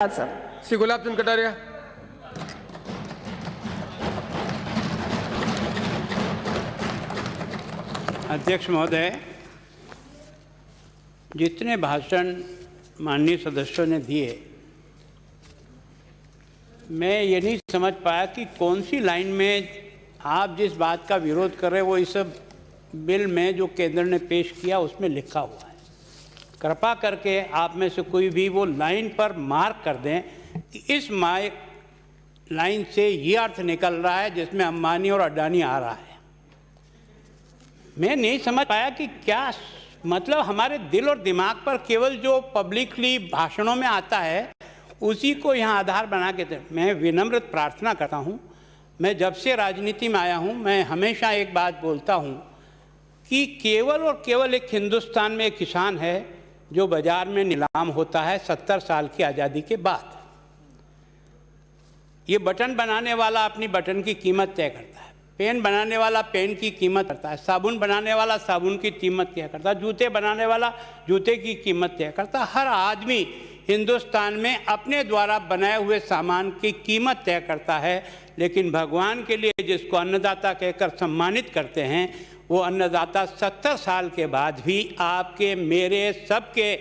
श्री गुलाब चंद कटारिया। अध्यक्ष महोदय, जितने भाषण माननीय सदस्यों ने दिए, मैं ये नहीं समझ पाया कि कौन सी लाइन में आप जिस बात का विरोध कर रहे हैं वो इस बिल में जो केंद्र ने पेश किया उसमें लिखा हुआ है। कृपा करके आप में से कोई भी वो लाइन पर मार्क कर दें कि इस लाइन से ये अर्थ निकल रहा है जिसमें अंबानी और अडानी आ रहा है। मैं नहीं समझ पाया कि क्या मतलब हमारे दिल और दिमाग पर केवल जो पब्लिकली भाषणों में आता है उसी को यहाँ आधार बना के दे। मैं विनम्र प्रार्थना करता हूँ, मैं जब से राजनीति में आया हूँ मैं हमेशा एक बात बोलता हूँ कि केवल और केवल एक हिंदुस्तान में एक किसान है जो बाजार में नीलाम होता है 70 साल की आज़ादी के बाद। ये बटन बनाने वाला अपनी बटन की कीमत तय करता है, पेन बनाने वाला पेन की कीमत करता है, साबुन बनाने वाला साबुन की कीमत तय करता है, जूते बनाने वाला जूते की कीमत तय करता है। हर आदमी हिंदुस्तान में अपने द्वारा बनाए हुए सामान की कीमत तय करता है, लेकिन भगवान के लिए जिसको अन्नदाता कहकर सम्मानित करते हैं वो अन्नदाता 70 साल के बाद भी आपके मेरे सबके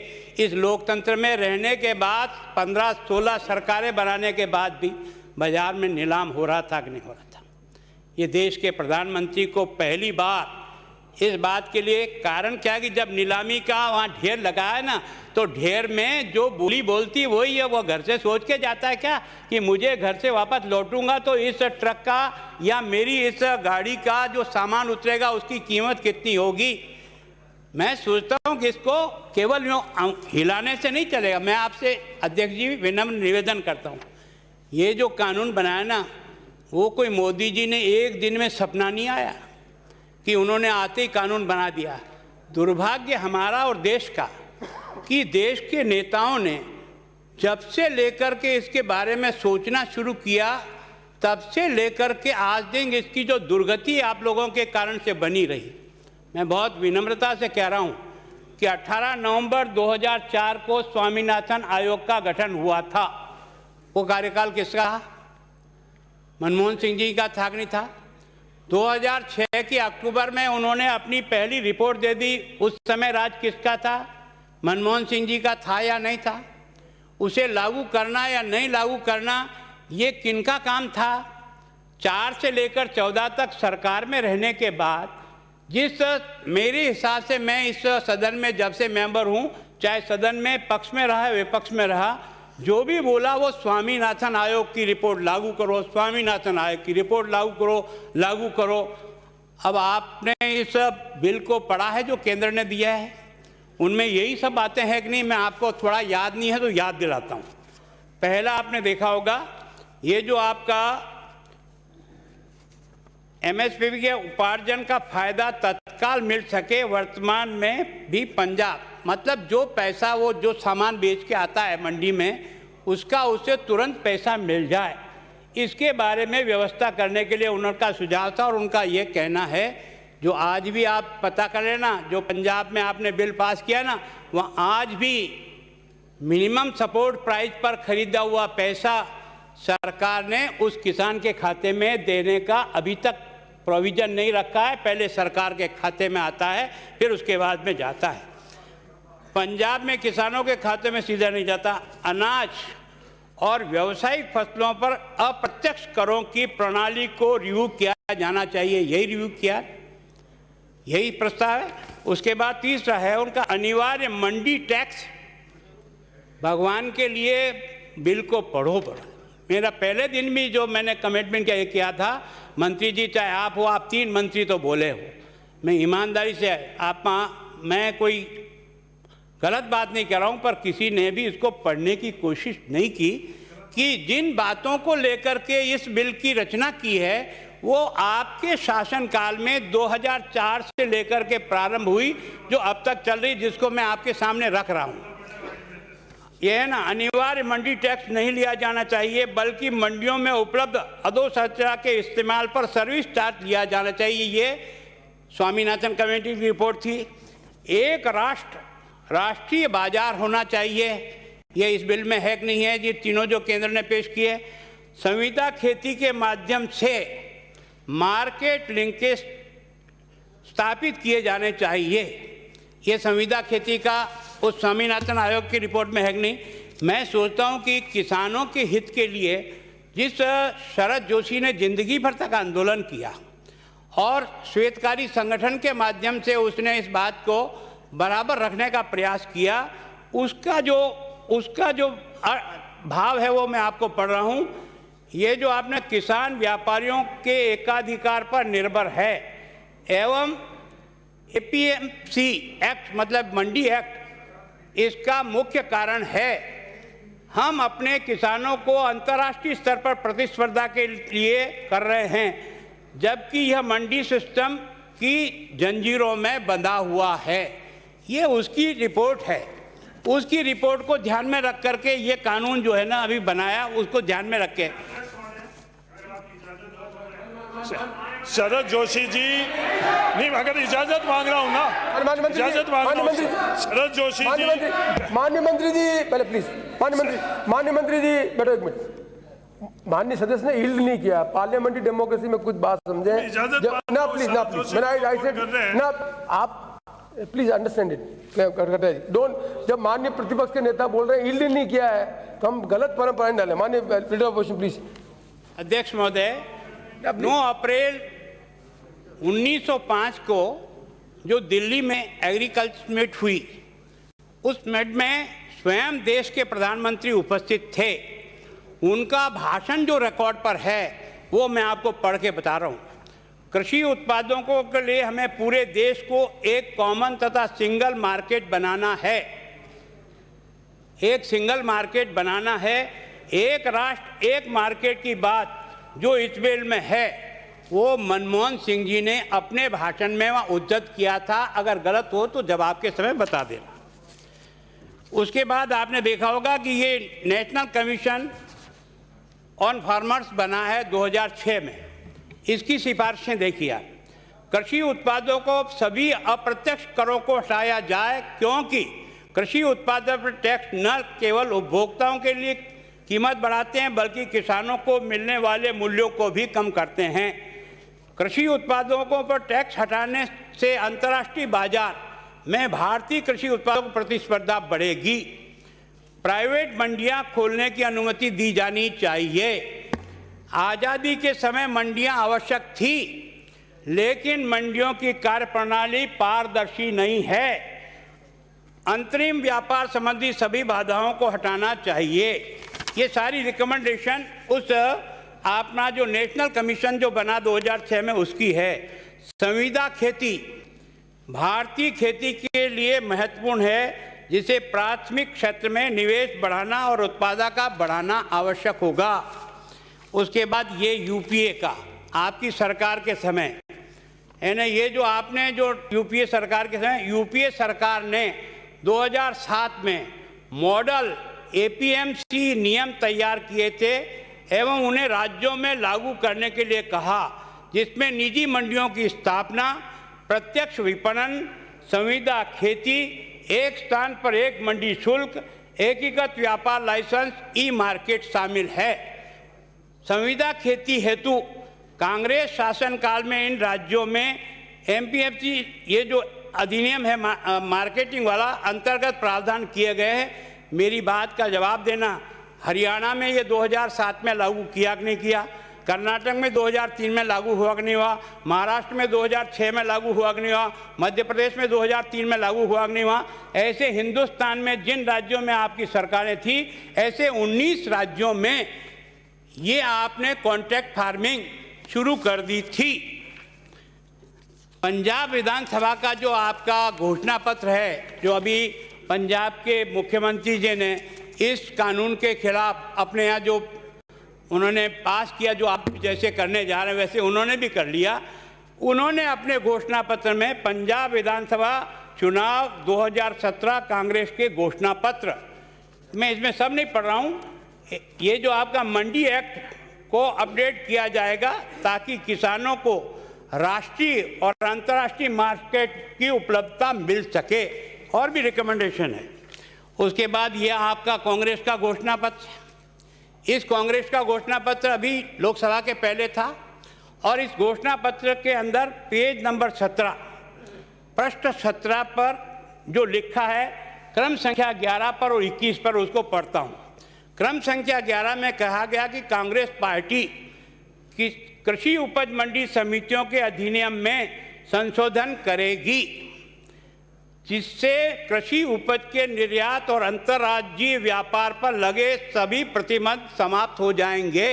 इस लोकतंत्र में रहने के बाद 15-16 सरकारें बनाने के बाद भी बाजार में नीलाम हो रहा था कि नहीं हो रहा था। ये देश के प्रधानमंत्री को पहली बार इस बात के लिए कारण क्या है कि जब नीलामी का वहाँ ढेर लगा है ना, तो ढेर में जो बोली बोलती वही है। वो घर से सोच के जाता है क्या कि मुझे घर से वापस लौटूंगा तो इस ट्रक का या मेरी इस गाड़ी का जो सामान उतरेगा उसकी कीमत कितनी होगी। मैं सोचता हूँ कि इसको केवल यूँ हिलाने से नहीं चलेगा। मैं आपसे अध्यक्ष जी विनम्र निवेदन करता हूँ, ये जो कानून बनाया ना वो कोई मोदी जी ने एक दिन में सपना नहीं आया कि उन्होंने आते ही कानून बना दिया। दुर्भाग्य हमारा और देश का कि देश के नेताओं ने जब से लेकर के इसके बारे में सोचना शुरू किया तब से लेकर के आज दिन इसकी जो दुर्गति आप लोगों के कारण से बनी रही। मैं बहुत विनम्रता से कह रहा हूँ कि 18 नवंबर 2004 को स्वामीनाथन आयोग का गठन हुआ था। वो कार्यकाल किसका था? मनमोहन सिंह जी का था कि नहीं था? 2006 के अक्टूबर में उन्होंने अपनी पहली रिपोर्ट दे दी। उस समय राज किसका था? मनमोहन सिंह जी का था या नहीं था? उसे लागू करना या नहीं लागू करना ये किनका काम था? 4 से लेकर 14 तक सरकार में रहने के बाद जिस मेरे हिसाब से मैं इस सदन में जब से मेंबर हूँ, चाहे सदन में पक्ष में रहा विपक्ष में रहा, जो भी बोला वो स्वामीनाथन आयोग की रिपोर्ट लागू करो, स्वामीनाथन आयोग की रिपोर्ट लागू करो। अब आपने इस बिल को पढ़ा है जो केंद्र ने दिया है, उनमें यही सब बातें हैं कि नहीं? मैं आपको थोड़ा याद नहीं है तो याद दिलाता हूँ। पहला आपने देखा होगा ये जो आपका एमएसपी के उपार्जन का फायदा तत्काल मिल सके, वर्तमान में भी पंजाब मतलब जो पैसा वो जो सामान बेच के आता है मंडी में उसका उसे तुरंत पैसा मिल जाए, इसके बारे में व्यवस्था करने के लिए उनका सुझाव था। और उनका ये कहना है जो आज भी आप पता कर लेना, जो पंजाब में आपने बिल पास किया ना वहाँ आज भी मिनिमम सपोर्ट प्राइस पर खरीदा हुआ पैसा सरकार ने उस किसान के खाते में देने का अभी तक प्रोविज़न नहीं रखा है। पहले सरकार के खाते में आता है फिर उसके बाद में जाता है। पंजाब में किसानों के खाते में सीधा नहीं जाता। अनाज और व्यावसायिक फसलों पर अप्रत्यक्ष करों की प्रणाली को रिव्यू किया जाना चाहिए, यही रिव्यू किया, यही प्रस्ताव है। उसके बाद तीसरा है उनका अनिवार्य मंडी टैक्स। भगवान के लिए बिल को पढ़ो। मेरा पहले दिन भी जो मैंने कमिटमेंट किया था, मंत्री जी चाहे आप हो, आप 3 मंत्री तो बोले हो, मैं ईमानदारी से मैं कोई गलत बात नहीं कर रहा हूँ, पर किसी ने भी इसको पढ़ने की कोशिश नहीं की कि जिन बातों को लेकर के इस बिल की रचना की है वो आपके शासनकाल में 2004 से लेकर के प्रारंभ हुई, जो अब तक चल रही, जिसको मैं आपके सामने रख रहा हूँ। यह है ना, अनिवार्य मंडी टैक्स नहीं लिया जाना चाहिए बल्कि मंडियों में उपलब्ध अधोसंरचना के इस्तेमाल पर सर्विस चार्ज लिया जाना चाहिए। ये स्वामीनाथन कमेटी की रिपोर्ट थी। एक राष्ट्र राष्ट्रीय बाजार होना चाहिए, ये इस बिल में है कि नहीं है, ये तीनों जो केंद्र ने पेश किए। संविदा खेती के माध्यम से मार्केट लिंकेज स्थापित किए जाने चाहिए। ये संविदा खेती का उस स्वामीनाथन आयोग की रिपोर्ट में है कि नहीं। मैं सोचता हूँ कि किसानों के हित के लिए जिस शरद जोशी ने जिंदगी भर तक आंदोलन किया और श्वेतकारी संगठन के माध्यम से उसने इस बात को बराबर रखने का प्रयास किया, उसका जो भाव है वो मैं आपको पढ़ रहा हूँ। ये जो आपने किसान व्यापारियों के एकाधिकार पर निर्भर है एवं एपीएमसी एक्ट मतलब मंडी एक्ट इसका मुख्य कारण है। हम अपने किसानों को अंतर्राष्ट्रीय स्तर पर प्रतिस्पर्धा के लिए कर रहे हैं, जबकि यह मंडी सिस्टम की जंजीरों में बंधा हुआ है। ये उसकी रिपोर्ट है। उसकी रिपोर्ट को ध्यान में रख करके ये कानून जो है ना अभी बनाया, उसको ध्यान में रख के। शरद जोशी जी नहीं, अगर इजाजत मांग रहा हूँ ना, इजाजत मांग रहा हूँ। शरद जोशी जी, माननीय मंत्री जी पहले प्लीज। माननीय मंत्री जी बैठो एक मिनट। माननीय सदस्य ने यील्ड नहीं किया। पार्लियामेंट्री डेमोक्रेसी में कुछ बात समझे ना प्लीज मैंने आई सेड ना, आप प्लीज अंडरस्टैंड इट। डोंट, जब माननीय प्रतिपक्ष के नेता बोल रहे हैं यील्ड नहीं किया है तो हम गलत परंपरा डालें। माननीय लीडर ऑफ ऑपोजिशन प्लीज। अध्यक्ष महोदय, 9 अप्रैल 1905 को जो दिल्ली में एग्रीकल्चर मीट हुई, उस मीट में स्वयं देश के प्रधानमंत्री उपस्थित थे। उनका भाषण जो रिकॉर्ड पर है वो मैं आपको पढ़ के बता रहा हूँ। कृषि उत्पादों को के लिए हमें पूरे देश को एक कॉमन तथा सिंगल मार्केट बनाना है। एक सिंगल मार्केट बनाना है। एक राष्ट्र एक मार्केट की बात जो इस बिल में है वो मनमोहन सिंह जी ने अपने भाषण में वहाँ उद्धृत किया था। अगर गलत हो तो जवाब के समय बता देना। उसके बाद आपने देखा होगा कि ये नेशनल कमीशन ऑन फार्मर्स बना है 2006 में। इसकी सिफारिशें देखिए आप। कृषि उत्पादों को सभी अप्रत्यक्ष करों को हटाया जाए, क्योंकि कृषि उत्पादों पर टैक्स न केवल उपभोक्ताओं के लिए कीमत बढ़ाते हैं बल्कि किसानों को मिलने वाले मूल्यों को भी कम करते हैं। कृषि उत्पादों पर टैक्स हटाने से अंतर्राष्ट्रीय बाजार में भारतीय कृषि उत्पादों की प्रतिस्पर्धा बढ़ेगी। प्राइवेट मंडियां खोलने की अनुमति दी जानी चाहिए। आज़ादी के समय मंडियां आवश्यक थी, लेकिन मंडियों की कार्यप्रणाली पारदर्शी नहीं है। अंतरिम व्यापार संबंधी सभी बाधाओं को हटाना चाहिए। ये सारी रिकमेंडेशन उस अपना जो नेशनल कमीशन जो बना 2006 में उसकी है। संविदा खेती भारतीय खेती के लिए महत्वपूर्ण है, जिसे प्राथमिक क्षेत्र में निवेश बढ़ाना और उत्पादन का बढ़ाना आवश्यक होगा। उसके बाद ये यूपीए का आपकी सरकार के समय, यानी ये जो आपने जो यूपीए सरकार के समय, यूपीए सरकार ने 2007 में मॉडल एपीएमसी नियम तैयार किए थे एवं उन्हें राज्यों में लागू करने के लिए कहा, जिसमें निजी मंडियों की स्थापना, प्रत्यक्ष विपणन, संविदा खेती, एक स्थान पर एक मंडी शुल्क, एकीकृत व्यापार लाइसेंस, ई मार्केट शामिल है। संविदा खेती हेतु कांग्रेस शासनकाल में इन राज्यों में एमपीएफसी ये जो अधिनियम है मार्केटिंग वाला अंतर्गत प्रावधान किए गए हैं। मेरी बात का जवाब देना, हरियाणा में ये 2007 में लागू किया कि नहीं किया, कर्नाटक में 2003 में लागू हुआ कि नहीं हुआ, महाराष्ट्र में 2006 में लागू हुआ कि नहीं हुआ, मध्य प्रदेश में 2003 में लागू हुआ कि नहीं हुआ। ऐसे हिंदुस्तान में जिन राज्यों में आपकी सरकारें थी, ऐसे 19 राज्यों में ये आपने कॉन्ट्रैक्ट फार्मिंग शुरू कर दी थी। पंजाब विधानसभा का जो आपका घोषणा पत्र है, जो अभी पंजाब के मुख्यमंत्री जी ने इस कानून के खिलाफ अपने यहाँ जो उन्होंने पास किया, जो आप जैसे करने जा रहे हैं वैसे उन्होंने भी कर लिया। उन्होंने अपने घोषणा पत्र में पंजाब विधानसभा चुनाव 2017 कांग्रेस के घोषणा पत्र, मैं इसमें सब नहीं पढ़ रहा हूँ, ये जो आपका मंडी एक्ट को अपडेट किया जाएगा ताकि किसानों को राष्ट्रीय और अंतर्राष्ट्रीय मार्केट की उपलब्धता मिल सके। और भी रिकमेंडेशन है। उसके बाद ये आपका कांग्रेस का घोषणा पत्र। इस कांग्रेस का घोषणा पत्र अभी लोकसभा के पहले था और इस घोषणा पत्र के अंदर पेज नंबर 17 पृष्ठ 17 पर जो लिखा है, क्रम संख्या 11 पर और 21 पर, उसको पढ़ता हूँ। क्रम संख्या 11 में कहा गया कि कांग्रेस पार्टी की कृषि उपज मंडी समितियों के अधिनियम में संशोधन करेगी, जिससे कृषि उपज के निर्यात और अंतर्राज्यीय व्यापार पर लगे सभी प्रतिबंध समाप्त हो जाएंगे।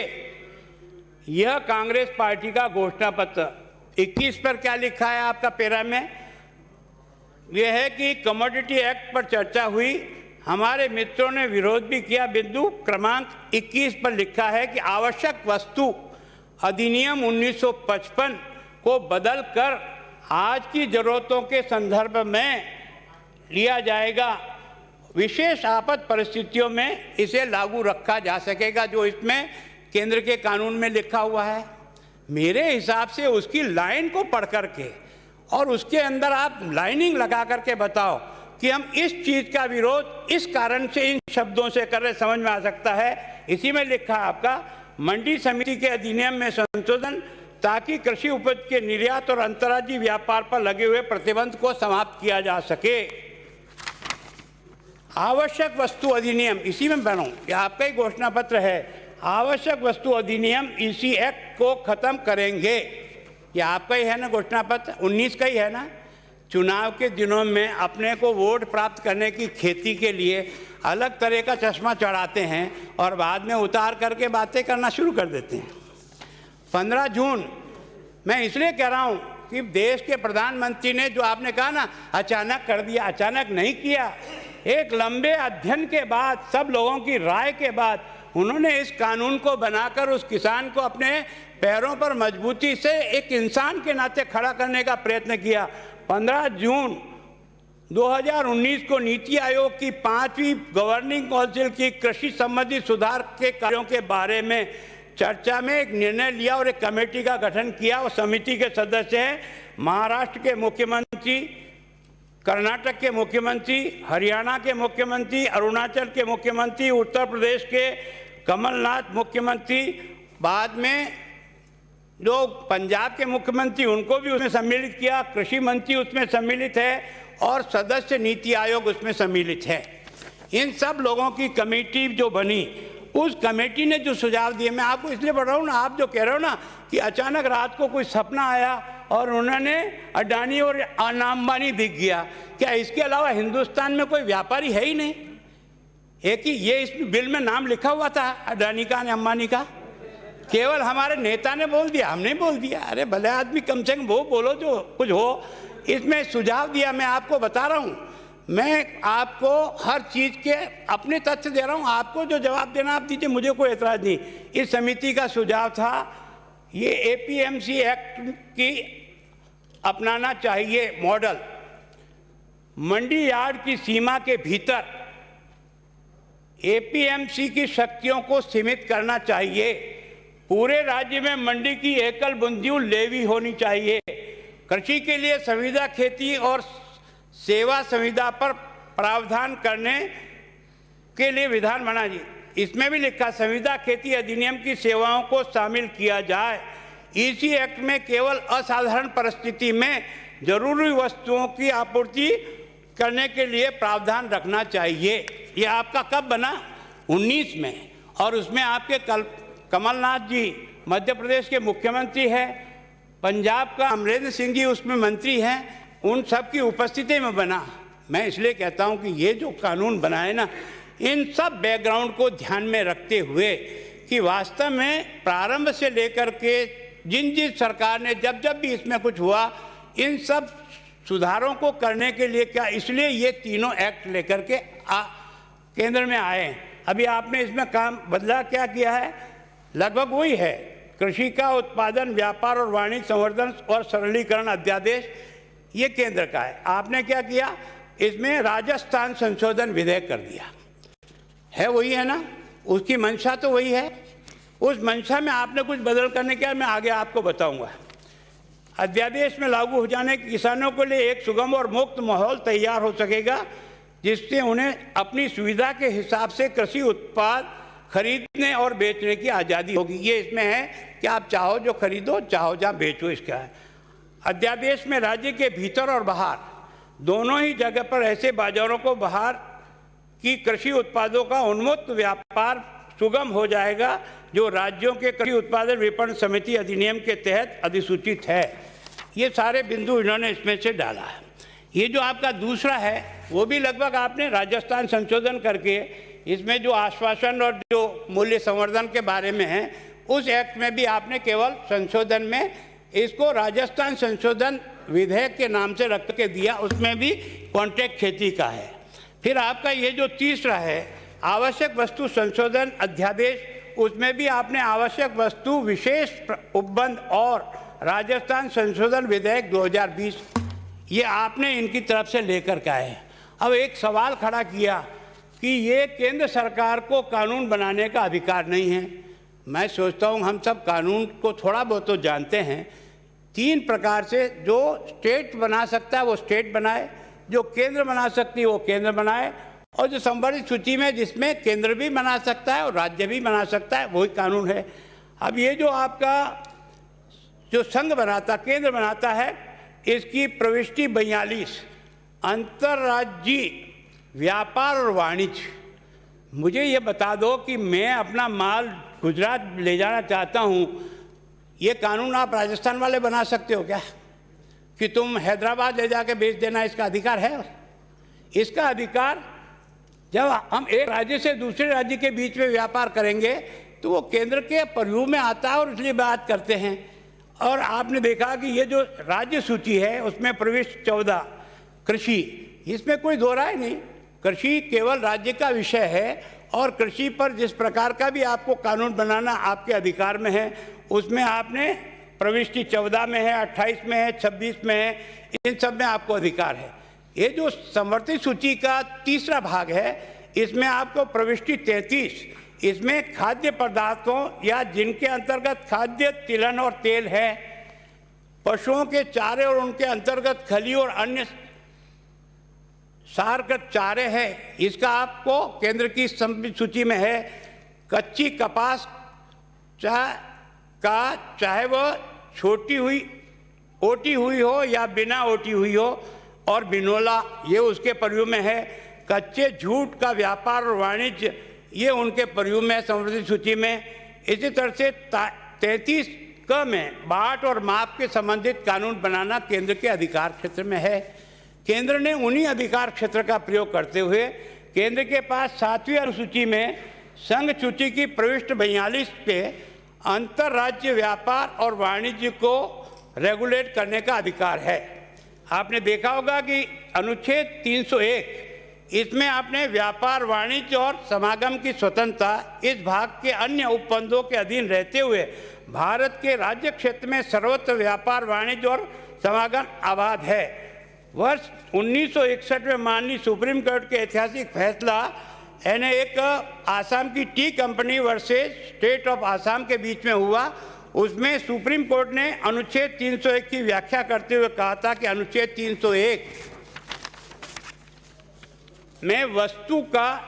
यह कांग्रेस पार्टी का घोषणा पत्र। 21 पर क्या लिखा है आपका पैरा में? यह है कि कमोडिटी एक्ट पर चर्चा हुई, हमारे मित्रों ने विरोध भी किया। बिंदु क्रमांक 21 पर लिखा है कि आवश्यक वस्तु अधिनियम 1955 को बदलकर आज की जरूरतों के संदर्भ में लिया जाएगा। विशेष आपात परिस्थितियों में इसे लागू रखा जा सकेगा, जो इसमें केंद्र के कानून में लिखा हुआ है। मेरे हिसाब से उसकी लाइन को पढ़ करके और उसके अंदर आप लाइनिंग लगा करके बताओ कि हम इस चीज का विरोध इस कारण से इन शब्दों से कर रहे, समझ में आ सकता है। इसी में लिखा है आपका मंडी समिति के अधिनियम में संशोधन, ताकि कृषि उपज के निर्यात और अंतर्राज्यीय व्यापार पर लगे हुए प्रतिबंध को समाप्त किया जा सके। आवश्यक वस्तु अधिनियम, इसी में बनाऊं, यह आपका ही घोषणा पत्र है। आवश्यक वस्तु अधिनियम इसी एक्ट को खत्म करेंगे। यह आपका ही है ना घोषणा पत्र, 19 का ही है ना। चुनाव के दिनों में अपने को वोट प्राप्त करने की खेती के लिए अलग तरह का चश्मा चढ़ाते हैं और बाद में उतार करके बातें करना शुरू कर देते हैं। 15 जून मैं इसलिए कह रहा हूं कि देश के प्रधानमंत्री ने जो आपने कहा ना अचानक कर दिया, अचानक नहीं किया। एक लंबे अध्ययन के बाद, सब लोगों की राय के बाद उन्होंने इस कानून को बनाकर उस किसान को अपने पैरों पर मजबूती से एक इंसान के नाते खड़ा करने का प्रयत्न किया। 15 जून 2019 को नीति आयोग की 5वीं गवर्निंग काउंसिल की कृषि संबंधी सुधार के कार्यों के बारे में चर्चा में एक निर्णय लिया और एक कमेटी का गठन किया। और समिति के सदस्य हैं महाराष्ट्र के मुख्यमंत्री, कर्नाटक के मुख्यमंत्री, हरियाणा के मुख्यमंत्री, अरुणाचल के मुख्यमंत्री, उत्तर प्रदेश के कमलनाथ मुख्यमंत्री, बाद में जो पंजाब के मुख्यमंत्री उनको भी उसमें सम्मिलित किया, कृषि मंत्री उसमें सम्मिलित है और सदस्य नीति आयोग उसमें सम्मिलित है। इन सब लोगों की कमेटी जो बनी, उस कमेटी ने जो सुझाव दिए, मैं आपको इसलिए बढ़ रहा हूँ ना, आप जो कह रहे हो ना कि अचानक रात को कोई सपना आया और उन्होंने अडानी और अंबानी दिख गया, क्या इसके अलावा हिंदुस्तान में कोई व्यापारी है ही नहीं? एक ही ये इस बिल में नाम लिखा हुआ था अडानी का, अंबानी का, केवल हमारे नेता ने बोल दिया, हमने बोल दिया। अरे भले आदमी कम से कम वो बोलो जो कुछ हो। इसमें सुझाव दिया, मैं आपको बता रहा हूँ, मैं आपको हर चीज़ के अपने तथ्य दे रहा हूँ, आपको जो जवाब देना आप दीजिए, मुझे कोई एतराज़ नहीं। इस समिति का सुझाव था ये एपीएमसी एक्ट की अपनाना चाहिए मॉडल, मंडी यार्ड की सीमा के भीतर एपीएमसी की शक्तियों को सीमित करना चाहिए। पूरे राज्य में मंडी की एकल बुंदियों लेवी होनी चाहिए। कृषि के लिए संविदा खेती और सेवा संविदा पर प्रावधान करने के लिए विधान बना जी। इसमें भी लिखा संविदा खेती अधिनियम की सेवाओं को शामिल किया जाए। इसी एक्ट में केवल असाधारण परिस्थिति में जरूरी वस्तुओं की आपूर्ति करने के लिए प्रावधान रखना चाहिए। ये आपका कब बना? 19 में। और उसमें आपके कमलनाथ जी मध्य प्रदेश के मुख्यमंत्री हैं, पंजाब का अमरिंदर सिंह जी उसमें मंत्री हैं, उन सब की उपस्थिति में बना। मैं इसलिए कहता हूं कि ये जो कानून बना है ना, इन सब बैकग्राउंड को ध्यान में रखते हुए कि वास्तव में प्रारंभ से लेकर के जिन सरकार ने जब भी इसमें कुछ हुआ, इन सब सुधारों को करने के लिए क्या, इसलिए ये तीनों एक्ट लेकर के केंद्र में आए। अभी आपने इसमें काम बदला क्या किया है? लगभग वही है, कृषि का उत्पादन, व्यापार और वाणिज्य संवर्धन और सरलीकरण अध्यादेश, ये केंद्र का है। आपने क्या किया? इसमें राजस्थान संशोधन विधेयक कर दिया है, वही है ना, उसकी मंशा तो वही है। उस मंशा में आपने कुछ बदल करने क्या, मैं आगे आपको बताऊंगा। अध्यादेश में लागू हो जाने के किसानों के लिए एक सुगम और मुक्त माहौल तैयार हो सकेगा, जिससे उन्हें अपनी सुविधा के हिसाब से कृषि उत्पाद खरीदने और बेचने की आज़ादी होगी। ये इसमें है कि आप चाहो जो खरीदो, चाहो जहाँ बेचो, इसका है। अध्यादेश में राज्य के भीतर और बाहर दोनों ही जगह पर ऐसे बाजारों को बाहर की कृषि उत्पादों का उन्मुक्त व्यापार सुगम हो जाएगा जो राज्यों के कृषि उत्पादन विपणन समिति अधिनियम के तहत अधिसूचित है। ये सारे बिंदु इन्होंने इसमें से डाला है। ये जो आपका दूसरा है वो भी लगभग आपने राजस्थान संशोधन करके इसमें जो आश्वासन और जो मूल्य संवर्धन के बारे में है उस एक्ट में भी आपने केवल संशोधन में इसको राजस्थान संशोधन विधेयक के नाम से रख के दिया, उसमें भी कॉन्ट्रैक्ट खेती का है। फिर आपका ये जो तीसरा है आवश्यक वस्तु संशोधन अध्यादेश, उसमें भी आपने आवश्यक वस्तु विशेष उपबंध और राजस्थान संशोधन विधेयक 2020 ये आपने इनकी तरफ से लेकर के आए। अब एक सवाल खड़ा किया कि ये केंद्र सरकार को कानून बनाने का अधिकार नहीं है। मैं सोचता हूँ हम सब कानून को थोड़ा बहुत तो जानते हैं। 3 प्रकार से जो स्टेट बना सकता है वो स्टेट बनाए, जो केंद्र बना सकती है वो केंद्र बनाए, और जो संवर्धित सूची में जिसमें केंद्र भी बना सकता है और राज्य भी बना सकता है वही कानून है। अब ये जो आपका जो संघ बनाता, केंद्र बनाता है, इसकी प्रविष्टि 42 अंतर्राज्यीय व्यापार और वाणिज्य। मुझे ये बता दो कि मैं अपना माल गुजरात ले जाना चाहता हूँ, ये कानून आप राजस्थान वाले बना सकते हो क्या कि तुम हैदराबाद ले जाके बेच देना? इसका अधिकार है? इसका अधिकार जब हम एक राज्य से दूसरे राज्य के बीच में व्यापार करेंगे तो वो केंद्र के प्रयोग में आता है और इसलिए बात करते हैं। और आपने देखा कि ये जो राज्य सूची है उसमें प्रविष्ट 14 कृषि, इसमें कोई दो राय नहीं, कृषि केवल राज्य का विषय है और कृषि पर जिस प्रकार का भी आपको कानून बनाना आपके अधिकार में है उसमें आपने प्रविष्टि 14 में है, 28 में है, 26 में है, इन सब में आपको अधिकार है। ये जो समवर्ती सूची का तीसरा भाग है इसमें आपको प्रविष्टि 33, इसमें खाद्य पदार्थों या जिनके अंतर्गत खाद्य तिलहन और तेल है, पशुओं के चारे और उनके अंतर्गत खली और अन्य सारगत चारे है, इसका आपको केंद्र की सूची में है। कच्ची कपास चाहे वह छोटी हुई ओटी हुई हो या बिना ओटी हुई हो, और बिनोला ये उसके प्रयोग में है। कच्चे जूट का व्यापार और वाणिज्य ये उनके प्रयोग में है संवर्धित सूची में। इसी तरह से 33 क में बाट और माप के संबंधित कानून बनाना केंद्र के अधिकार क्षेत्र में है। केंद्र ने उन्हीं अधिकार क्षेत्र का प्रयोग करते हुए केंद्र के पास 7वीं अनुसूची में संघ सूची की प्रविष्ट 42 पे अंतर्राज्य व्यापार और वाणिज्य को रेगुलेट करने का अधिकार है। आपने देखा होगा कि अनुच्छेद 301 इसमें आपने व्यापार वाणिज्य और समागम की स्वतंत्रता इस भाग के अन्य उपबंधों के अधीन रहते हुए भारत के राज्य क्षेत्र में सर्वत्र व्यापार वाणिज्य और समागम आबाद है। वर्ष 1961 में माननीय सुप्रीम कोर्ट के ऐतिहासिक फैसला यानी एक आसाम की T company versus state of Assam के बीच में हुआ, उसमें सुप्रीम कोर्ट ने अनुच्छेद 301 की व्याख्या करते हुए कहा था कि अनुच्छेद 301 में वस्तु का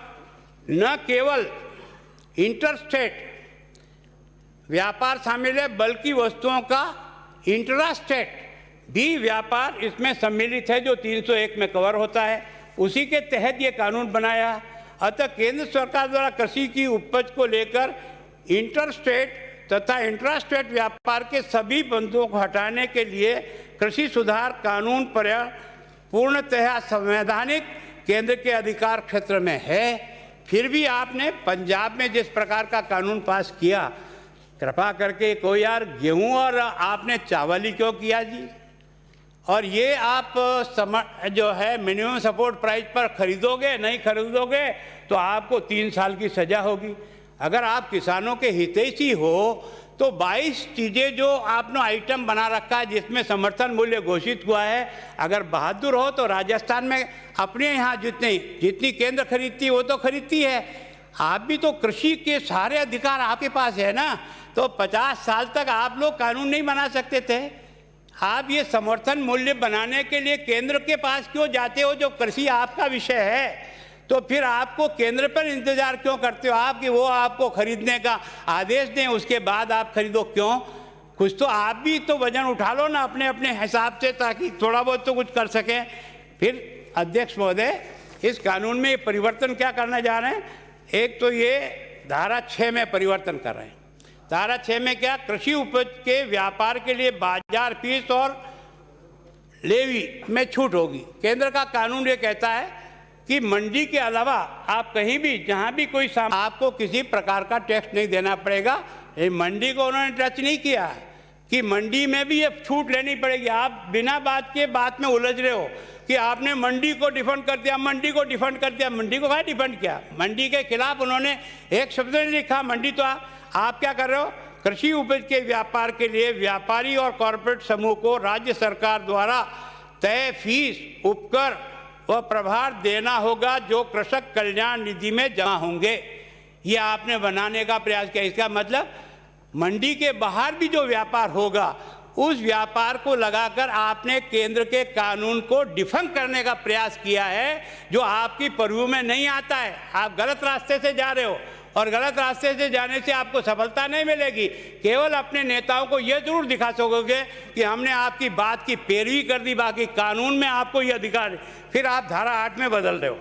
न केवल इंटरस्टेट व्यापार शामिल है बल्कि वस्तुओं का इंट्रास्टेट भी व्यापार इसमें सम्मिलित है जो 301 में कवर होता है। उसी के तहत ये कानून बनाया। अतः केंद्र सरकार द्वारा कृषि की उपज को लेकर इंटरस्टेट तथा इंट्रास्टेट व्यापार के सभी बंधुओं को हटाने के लिए कृषि सुधार कानून पूर्णतः संवैधानिक केंद्र के अधिकार क्षेत्र में है। फिर भी आपने पंजाब में जिस प्रकार का कानून पास किया, कृपा करके कोई यार गेहूं और आपने चावल ही क्यों किया जी? और ये आप जो है मिनिमम सपोर्ट प्राइस पर खरीदोगे, नहीं खरीदोगे तो आपको 3 साल की सज़ा होगी। अगर आप किसानों के हितैषी हो तो 22 चीज़ें जो आपने आइटम बना रखा है जिसमें समर्थन मूल्य घोषित हुआ है, अगर बहादुर हो तो राजस्थान में अपने यहाँ जितनी केंद्र खरीदती है वो तो खरीदती है। आप भी तो कृषि के सारे अधिकार आपके पास है ना, तो 50 साल तक आप लोग कानून नहीं बना सकते थे। आप ये समर्थन मूल्य बनाने के लिए केंद्र के पास क्यों जाते हो जो कृषि आपका विषय है? तो फिर आपको केंद्र पर इंतजार क्यों करते हो आप कि वो आपको खरीदने का आदेश दें, उसके बाद आप खरीदो? क्यों? कुछ तो आप भी तो वजन उठा लो ना अपने अपने हिसाब से, ताकि थोड़ा बहुत तो कुछ कर सकें। फिर अध्यक्ष महोदय, इस कानून में ये परिवर्तन क्या करने जा रहे हैं? एक तो ये धारा 6 में परिवर्तन कर रहे हैं। धारा 6 में क्या? कृषि उपज के व्यापार के लिए बाजार फीस और लेवी में छूट होगी। केंद्र का कानून ये कहता है कि मंडी के अलावा आप कहीं भी जहां भी कोई आपको किसी प्रकार का टैक्स नहीं देना पड़ेगा। ये मंडी को उन्होंने टच नहीं किया है कि मंडी में भी ये छूट लेनी पड़ेगी। आप बिना बात के बात में उलझ रहे हो कि आपने मंडी को डिफंड कर दिया, मंडी को डिफंड कर दिया। मंडी को क्या डिफंड किया? मंडी के खिलाफ उन्होंने एक शब्द नहीं लिखा मंडी। तो आप क्या कर रहे हो? कृषि उपज के व्यापार के लिए व्यापारी और कॉरपोरेट समूह को राज्य सरकार द्वारा तय फीस, उपकर व प्रभार देना होगा जो कृषक कल्याण निधि में जमा होंगे। ये आपने बनाने का प्रयास किया। इसका मतलब मंडी के बाहर भी जो व्यापार होगा उस व्यापार को लगाकर आपने केंद्र के कानून को डिफंग करने का प्रयास किया है, जो आपकी पर्व्यू में नहीं आता है। आप गलत रास्ते से जा रहे हो और गलत रास्ते से जाने से आपको सफलता नहीं मिलेगी। केवल अपने नेताओं को यह जरूर दिखा सकोगे कि हमने आपकी बात की पैरवी कर दी, बाकी कानून में आपको यह अधिकार। फिर आप धारा 8 में बदल रहे हो।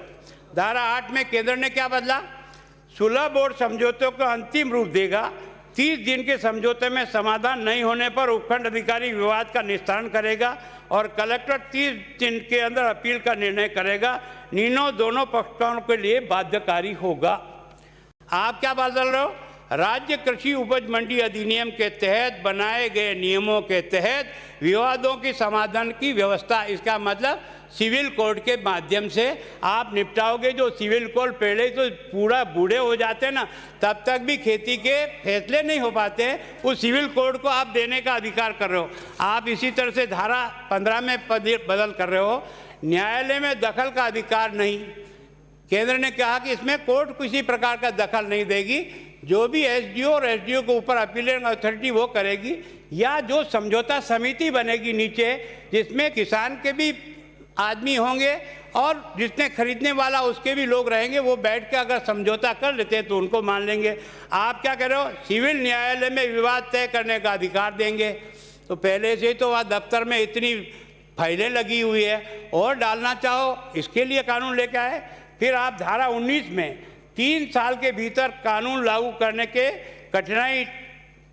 धारा 8 में केंद्र ने क्या बदला? सुलह बोर्ड समझौते को अंतिम रूप देगा। 30 दिन के समझौते में समाधान नहीं होने पर उपखंड अधिकारी विवाद का निस्तारण करेगा और कलेक्टर 30 दिन के अंदर अपील का निर्णय करेगा। निर्णय दोनों पक्षों के लिए बाध्यकारी होगा। आप क्या बदल रहे हो? राज्य कृषि उपज मंडी अधिनियम के तहत बनाए गए नियमों के तहत विवादों की समाधान की व्यवस्था। इसका मतलब सिविल कोर्ट के माध्यम से आप निपटाओगे। जो सिविल कोर्ट पहले तो पूरा बूढ़े हो जाते ना, तब तक भी खेती के फैसले नहीं हो पाते, उस सिविल कोर्ट को आप देने का अधिकार कर रहे हो। आप इसी तरह से धारा 15 में बदल कर रहे हो। न्यायालय में दखल का अधिकार नहीं। केंद्र ने कहा कि इसमें कोर्ट किसी प्रकार का दखल नहीं देगी। जो भी एसडीओ और एसडीओ के ऊपर अपीलेट अथॉरिटी वो करेगी, या जो समझौता समिति बनेगी नीचे, जिसमें किसान के भी आदमी होंगे और जिसने खरीदने वाला उसके भी लोग रहेंगे, वो बैठ के अगर समझौता कर लेते हैं तो उनको मान लेंगे। आप क्या कर रहे हो? सिविल न्यायालय में विवाद तय करने का अधिकार देंगे। तो पहले से ही तो वहाँ दफ्तर में इतनी फाइलें लगी हुई है, और डालना चाहो इसके लिए कानून लेके आए। फिर आप धारा 19 में 3 साल के भीतर कानून लागू करने के कठिनाई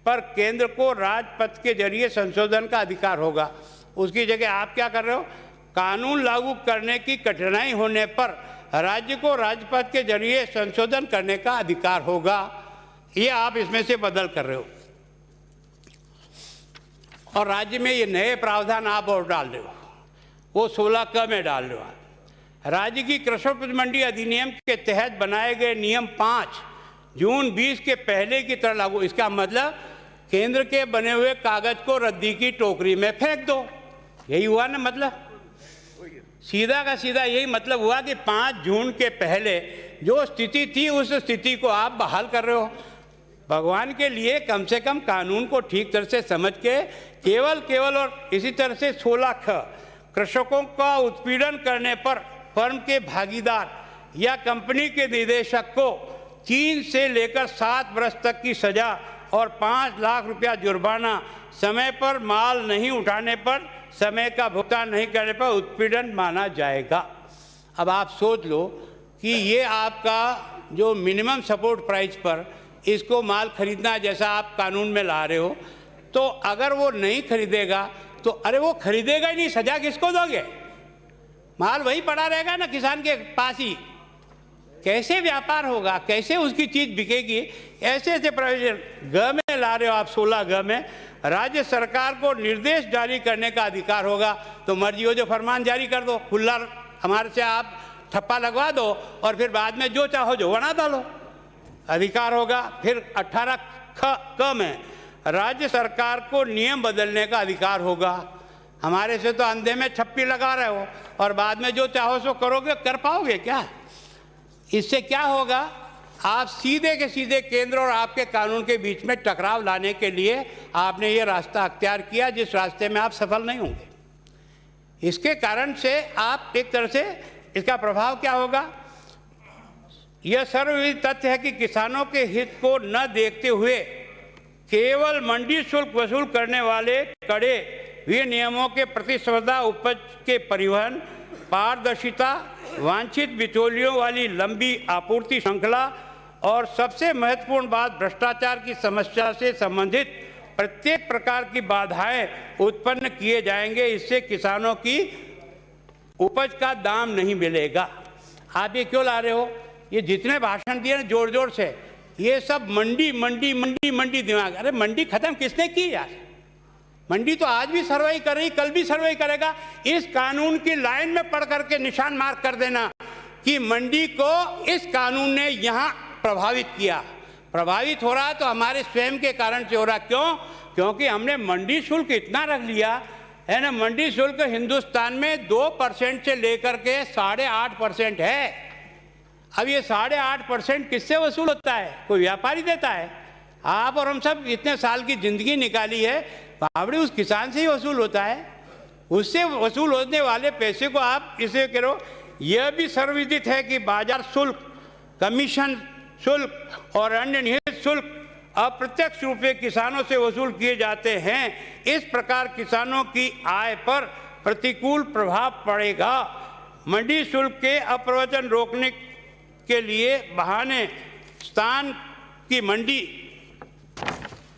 पर केंद्र को राजपत्र के जरिए संशोधन का अधिकार होगा। उसकी जगह आप क्या कर रहे हो? कानून लागू करने की कठिनाई होने पर राज्य को राजपत्र के जरिए संशोधन करने का अधिकार होगा। ये आप इसमें से बदल कर रहे हो। और राज्य में ये नए प्रावधान आप और डाल रहे हो, वो 16 में डाल रहे हो। राज्य की कृषि उपज मंडी अधिनियम के तहत बनाए गए नियम 5 जून 20 के पहले की तरह लागू। इसका मतलब केंद्र के बने हुए कागज को रद्दी की टोकरी में फेंक दो। यही हुआ ना? मतलब सीधा का सीधा यही मतलब हुआ कि 5 जून के पहले जो स्थिति थी उस स्थिति को आप बहाल कर रहे हो। भगवान के लिए कम से कम कानून को ठीक तरह से समझ के केवल और इसी तरह से 16 कृषकों का उत्पीड़न करने पर फर्म के भागीदार या कंपनी के निदेशक को 3 से लेकर 7 वर्ष तक की सजा और 5 लाख रुपया जुर्माना, समय पर माल नहीं उठाने पर, समय का भुगतान नहीं करने पर उत्पीड़न माना जाएगा। अब आप सोच लो कि ये आपका जो मिनिमम सपोर्ट प्राइस पर इसको माल खरीदना जैसा आप कानून में ला रहे हो, तो अगर वो नहीं खरीदेगा तो अरे वो खरीदेगा ही नहीं, सजा किसको दोगे? माल वही पड़ा रहेगा ना किसान के पास ही। कैसे व्यापार होगा? कैसे उसकी चीज बिकेगी? ऐसे ऐसे प्रोविजन ग में ला रहे हो आप। 16 में राज्य सरकार को निर्देश जारी करने का अधिकार होगा। तो मर्जी हो जो फरमान जारी कर दो, खुला हमारे से आप ठप्पा लगवा दो और फिर बाद में जो चाहो जो बना डालो, अधिकार होगा। फिर 18 क में राज्य सरकार को नियम बदलने का अधिकार होगा। हमारे से तो अंधे में छप्पी लगा रहे हो और बाद में जो चाहो सो करोगे, कर पाओगे क्या? इससे क्या होगा? आप सीधे के सीधे केंद्र और आपके कानून के बीच में टकराव लाने के लिए आपने ये रास्ता अख्तियार किया, जिस रास्ते में आप सफल नहीं होंगे। इसके कारण से आप एक तरह से इसका प्रभाव क्या होगा? यह सर्वविदित तथ्य है कि किसानों के हित को न देखते हुए केवल मंडी शुल्क वसूल करने वाले कड़े हुए नियमों के प्रतिस्पर्धा, उपज के परिवहन, पारदर्शिता, वांछित बिचौलियों वाली लंबी आपूर्ति श्रृंखला और सबसे महत्वपूर्ण बात भ्रष्टाचार की समस्या से संबंधित प्रत्येक प्रकार की बाधाएं उत्पन्न किए जाएंगे। इससे किसानों की उपज का दाम नहीं मिलेगा। आप ये क्यों ला रहे हो? ये जितने भाषण दिए ना जोर जोर से, ये सब मंडी मंडी मंडी मंडी दिमाग। अरे मंडी खत्म किसने की यार? मंडी तो आज भी सर्वाई कर रही, कल भी सर्वाई करेगा। इस कानून की लाइन में पढ़ करके निशान मार्क कर देना कि मंडी को इस कानून ने यहाँ प्रभावित किया। प्रभावित हो रहा है तो हमारे स्वयं के कारण से हो रहा। क्यों? क्योंकि हमने मंडी शुल्क इतना रख लिया है ना। मंडी शुल्क हिंदुस्तान में 2% से लेकर के 8.5% है। अब ये 8.5% किससे वसूल होता है? कोई व्यापारी देता है? आप और हम सब इतने साल की जिंदगी निकाली है, बावड़ी उस किसान से ही वसूल होता है। उससे वसूल होने वाले पैसे को आप इसे करो। यह भी सर्वविदित है कि बाजार शुल्क, कमीशन शुल्क और अन्य निहित शुल्क अप्रत्यक्ष रूप से किसानों से वसूल किए जाते हैं। इस प्रकार किसानों की आय पर प्रतिकूल प्रभाव पड़ेगा। मंडी शुल्क के अप्रवचन रोकने के लिए बहाने स्थान की मंडी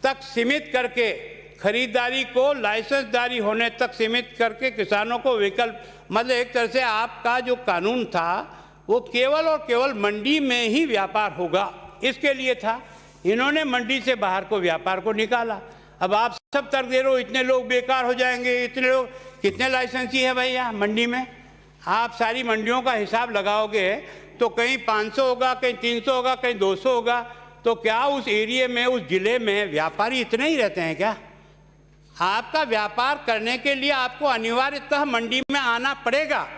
तक सीमित करके, खरीदारी को लाइसेंसदारी होने तक सीमित करके किसानों को विकल्प, मतलब एक तरह से आपका जो कानून था वो केवल और केवल मंडी में ही व्यापार होगा, इसके लिए था। इन्होंने मंडी से बाहर को व्यापार को निकाला। अब आप सब तर्क दे रहे हो इतने लोग बेकार हो जाएंगे, इतने लोग, कितने लाइसेंसी है भैया मंडी में? आप सारी मंडियों का हिसाब लगाओगे तो कहीं 500 होगा, कहीं 300 होगा, कहीं 200 होगा। तो क्या उस एरिया में, उस जिले में व्यापारी इतने ही रहते हैं क्या? आपका व्यापार करने के लिए आपको अनिवार्यतः मंडी में आना पड़ेगा,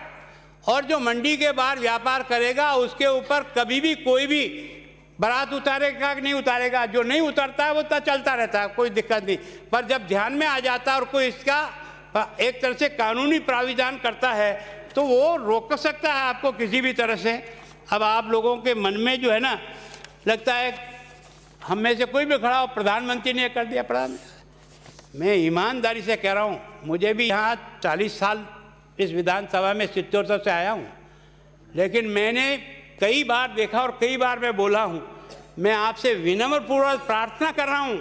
और जो मंडी के बाहर व्यापार करेगा उसके ऊपर कभी भी कोई भी बारात उतारेगा कि नहीं उतारेगा? जो नहीं उतरता है वो तो चलता रहता है, कोई दिक्कत नहीं। पर जब ध्यान में आ जाता है और कोई इसका एक तरह से कानूनी प्राविधान करता है तो वो रोक सकता है आपको किसी भी तरह से। अब आप लोगों के मन में जो है ना, लगता है हम में से कोई भी खड़ा हो, प्रधानमंत्री ने कर दिया। मैं ईमानदारी से कह रहा हूँ, मुझे भी यहाँ 40 साल इस विधानसभा में चित्तौड़ से आया हूँ, लेकिन मैंने कई बार देखा और कई बार मैं बोला हूँ। मैं आपसे विनम्रपूर्वक प्रार्थना कर रहा हूँ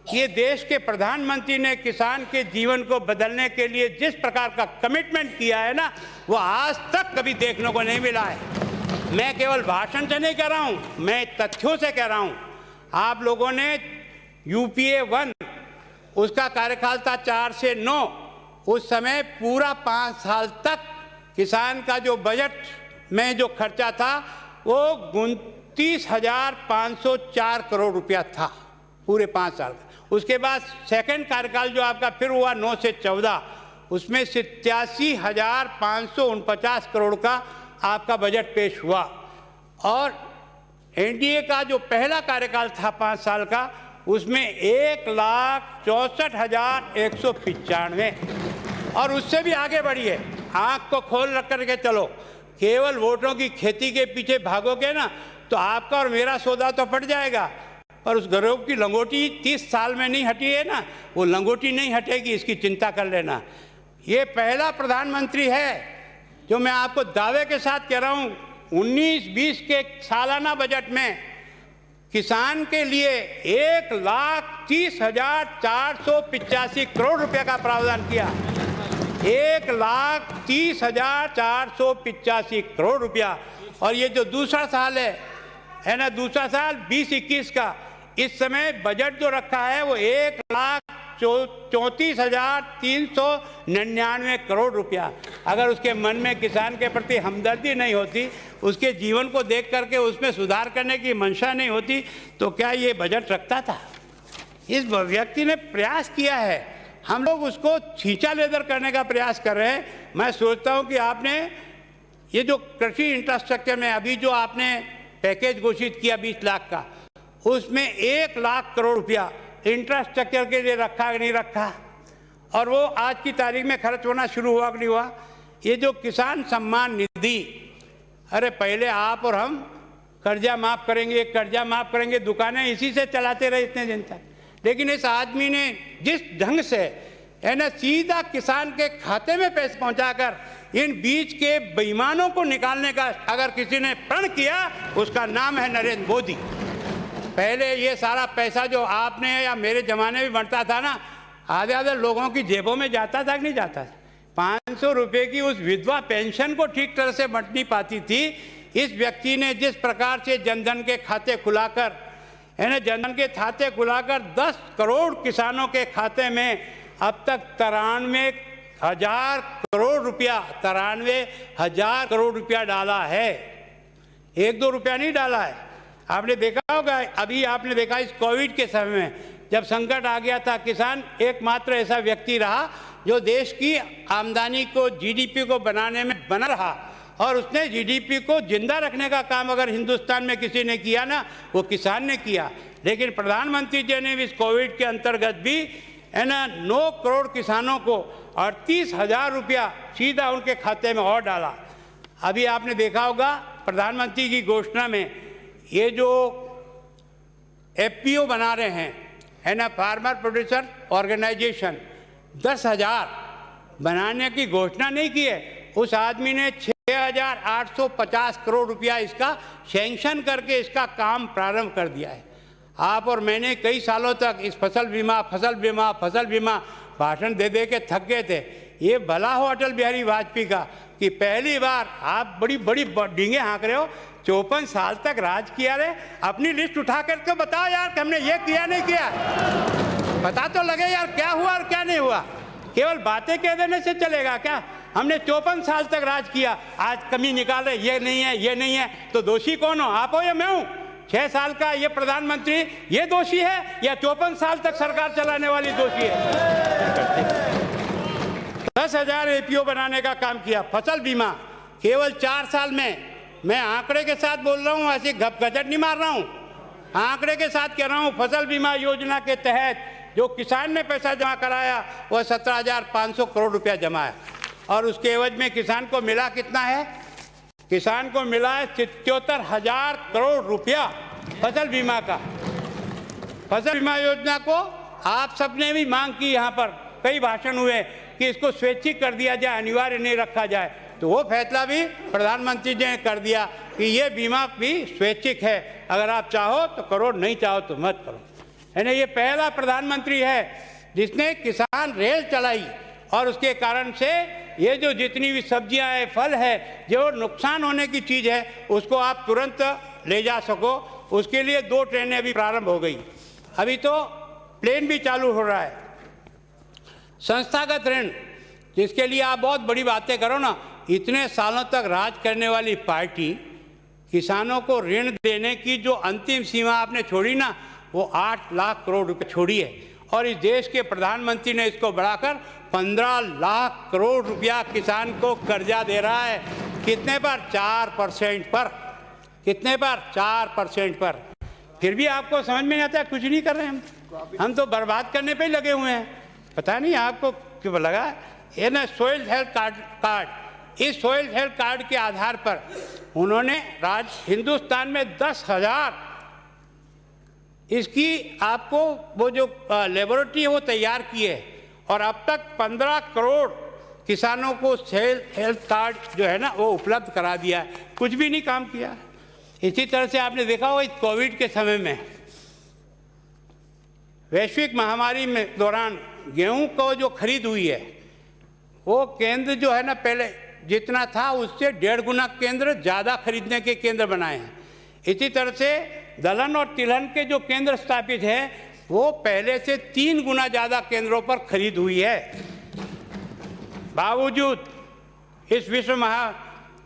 कि ये देश के प्रधानमंत्री ने किसान के जीवन को बदलने के लिए जिस प्रकार का कमिटमेंट किया है ना, वो आज तक कभी देखने को नहीं मिला है। मैं केवल भाषण से नहीं कह रहा हूँ, मैं तथ्यों से कह रहा हूँ। आप लोगों ने UPA 1, उसका कार्यकाल था 4 से 9, उस समय पूरा 5 साल तक किसान का जो बजट में जो खर्चा था वो 29,504 करोड़ रुपया था पूरे 5 साल का। उसके बाद सेकंड कार्यकाल जो आपका फिर हुआ 9 से 14, उसमें 87,549 करोड़ का आपका बजट पेश हुआ। और NDA का जो पहला कार्यकाल था 5 साल का, उसमें 1,64,195, और उससे भी आगे बढ़िए। आँख को खोल रख करके चलो। केवल वोटों की खेती के पीछे भागोगे ना तो आपका और मेरा सौदा तो पड़ जाएगा, पर उस गरीब की लंगोटी 30 साल में नहीं हटी है ना, वो लंगोटी नहीं हटेगी, इसकी चिंता कर लेना। ये पहला प्रधानमंत्री है जो मैं आपको दावे के साथ कह रहा हूँ 19-20 के सालाना बजट में किसान के लिए 1,30,485 करोड़ रुपए का प्रावधान किया। 1,30,485 करोड़ रुपया। और ये जो दूसरा साल है ना, दूसरा साल 20-21 का, इस समय बजट जो रखा है वो 1,34,399 करोड़ रुपया। अगर उसके मन में किसान के प्रति हमदर्दी नहीं होती, उसके जीवन को देख करके उसमें सुधार करने की मंशा नहीं होती, तो क्या ये बजट रखता था? इस व्यक्ति ने प्रयास किया है, हम लोग उसको खींचा लेदर करने का प्रयास कर रहे हैं। मैं सोचता हूं कि आपने ये जो कृषि इंफ्रास्ट्रक्चर में अभी जो आपने पैकेज घोषित किया 20 लाख का, उसमें 1 लाख करोड़ रुपया इंफ्रास्ट्रक्चर के लिए रखा कि नहीं रखा, और वो आज की तारीख में खर्च होना शुरू हुआ कि नहीं हुआ। ये जो किसान सम्मान निधि, अरे पहले आप और हम कर्जा माफ़ करेंगे, कर्जा माफ़ करेंगे, दुकानें इसी से चलाते रहे इतने दिन तक। लेकिन इस आदमी ने जिस ढंग से है ना सीधा किसान के खाते में पैसे पहुंचाकर इन बीच के बेईमानों को निकालने का अगर किसी ने प्रण किया, उसका नाम है नरेंद्र मोदी। पहले ये सारा पैसा जो आपने या मेरे ज़माने में बनता था ना, आधे आधे लोगों की जेबों में जाता था कि नहीं जाता था। 500 रुपये की उस विधवा पेंशन को ठीक तरह से बंट नहीं पाती थी। इस व्यक्ति ने जिस प्रकार से जनधन के खाते खुलाकर है ना, जनधन के खाते खुलाकर 10 करोड़ किसानों के खाते में अब तक 93,000 करोड़ रुपया 93,000 करोड़ रुपया डाला है। 1-2 रुपया नहीं डाला है। आपने देखा होगा, अभी आपने देखा इस कोविड के समय में जब संकट आ गया था, किसान एकमात्र ऐसा व्यक्ति रहा जो देश की आमदनी को, जीडीपी को बनाने में बना रहा। और उसने जीडीपी को जिंदा रखने का काम अगर हिंदुस्तान में किसी ने किया ना, वो किसान ने किया। लेकिन प्रधानमंत्री जी ने इस कोविड के अंतर्गत भी है ना 9 करोड़ किसानों को 38,000 रुपया सीधा उनके खाते में और डाला। अभी आपने देखा होगा प्रधानमंत्री की घोषणा में ये जो एफपीओ बना रहे हैं है ना, फार्मर प्रोड्यूसर ऑर्गेनाइजेशन, 10,000 बनाने की घोषणा नहीं की है। उस आदमी ने 6,850 करोड़ रुपया इसका सैंक्शन करके इसका काम प्रारंभ कर दिया है। आप और मैंने कई सालों तक इस फसल बीमा भाषण दे दे के थक गए थे। ये भला हो अटल बिहारी वाजपेयी का कि पहली बार आप बड़ी बड़ी डींगे हाँक रहे हो। 54 साल तक राज किया रे, अपनी लिस्ट उठा करके बताओ यार कि हमने ये किया नहीं किया, पता तो लगे यार क्या हुआ और क्या नहीं हुआ। केवल बातें कह देने से चलेगा क्या? हमने 54 साल तक राज किया, आज कमी निकाल रहे ये नहीं है ये नहीं है, तो दोषी कौन हो, आप हो या मैं हूँ? 6 साल का ये प्रधानमंत्री ये दोषी है या 54 साल तक सरकार चलाने वाली दोषी है? 10,000 एपीओ बनाने का काम किया। फसल बीमा केवल 4 साल में, मैं आंकड़े के साथ बोल रहा हूँ, ऐसे गपगजट नहीं मार रहा हूँ, आंकड़े के साथ कह रहा हूँ। फसल बीमा योजना के तहत जो किसान ने पैसा जमा कराया वह 17,500 करोड़ रुपया जमा है। और उसके एवज में किसान को मिला कितना है? किसान को मिला है 77,000 करोड़ रुपया फसल बीमा का। फसल बीमा योजना को आप सबने भी मांग की, यहाँ पर कई भाषण हुए कि इसको स्वैच्छिक कर दिया जाए, अनिवार्य नहीं रखा जाए। तो वो फैसला भी प्रधानमंत्री जी ने कर दिया कि ये बीमा भी स्वैच्छिक है, अगर आप चाहो तो करो, नहीं चाहो तो मत करो। है ना, ये पहला प्रधानमंत्री है जिसने किसान रेल चलाई और उसके कारण से ये जो जितनी भी सब्जियां है, फल है, जो नुकसान होने की चीज़ है उसको आप तुरंत ले जा सको। उसके लिए 2 ट्रेनें अभी प्रारंभ हो गई, अभी तो प्लेन भी चालू हो रहा है। संस्थागत ऋण, जिसके लिए आप बहुत बड़ी बातें करो ना, इतने सालों तक राज करने वाली पार्टी किसानों को ऋण देने की जो अंतिम सीमा आपने छोड़ी ना, वो 8 लाख करोड़ रुपए छोड़ी है। और इस देश के प्रधानमंत्री ने इसको बढ़ाकर 15 लाख करोड़ रुपया किसान को कर्जा दे रहा है। कितने पर? 4% पर। कितने पर? 4% पर। फिर भी आपको समझ में नहीं आता, कुछ नहीं कर रहे हम तो बर्बाद करने पे ही लगे हुए हैं। पता नहीं आपको क्यों लगा। ये ना सोइल हेल्थ कार्ड, इस सोइल हेल्थ कार्ड के आधार पर उन्होंने हिंदुस्तान में 10,000 इसकी आपको वो जो लेबोरेटरी है वो तैयार की है। और अब तक 15 करोड़ किसानों को हेल्थ कार्ड जो है ना वो उपलब्ध करा दिया है, कुछ भी नहीं काम किया। इसी तरह से आपने देखा हो इस कोविड के समय में, वैश्विक महामारी में दौरान गेहूं को जो खरीद हुई है वो केंद्र जो है ना पहले जितना था उससे 1.5 गुना केंद्र ज़्यादा खरीदने के केंद्र बनाए हैं। इसी तरह से दलहन और तिलहन के जो केंद्र स्थापित हैं वो पहले से 3 गुना ज़्यादा केंद्रों पर खरीद हुई है। बावजूद इस विश्व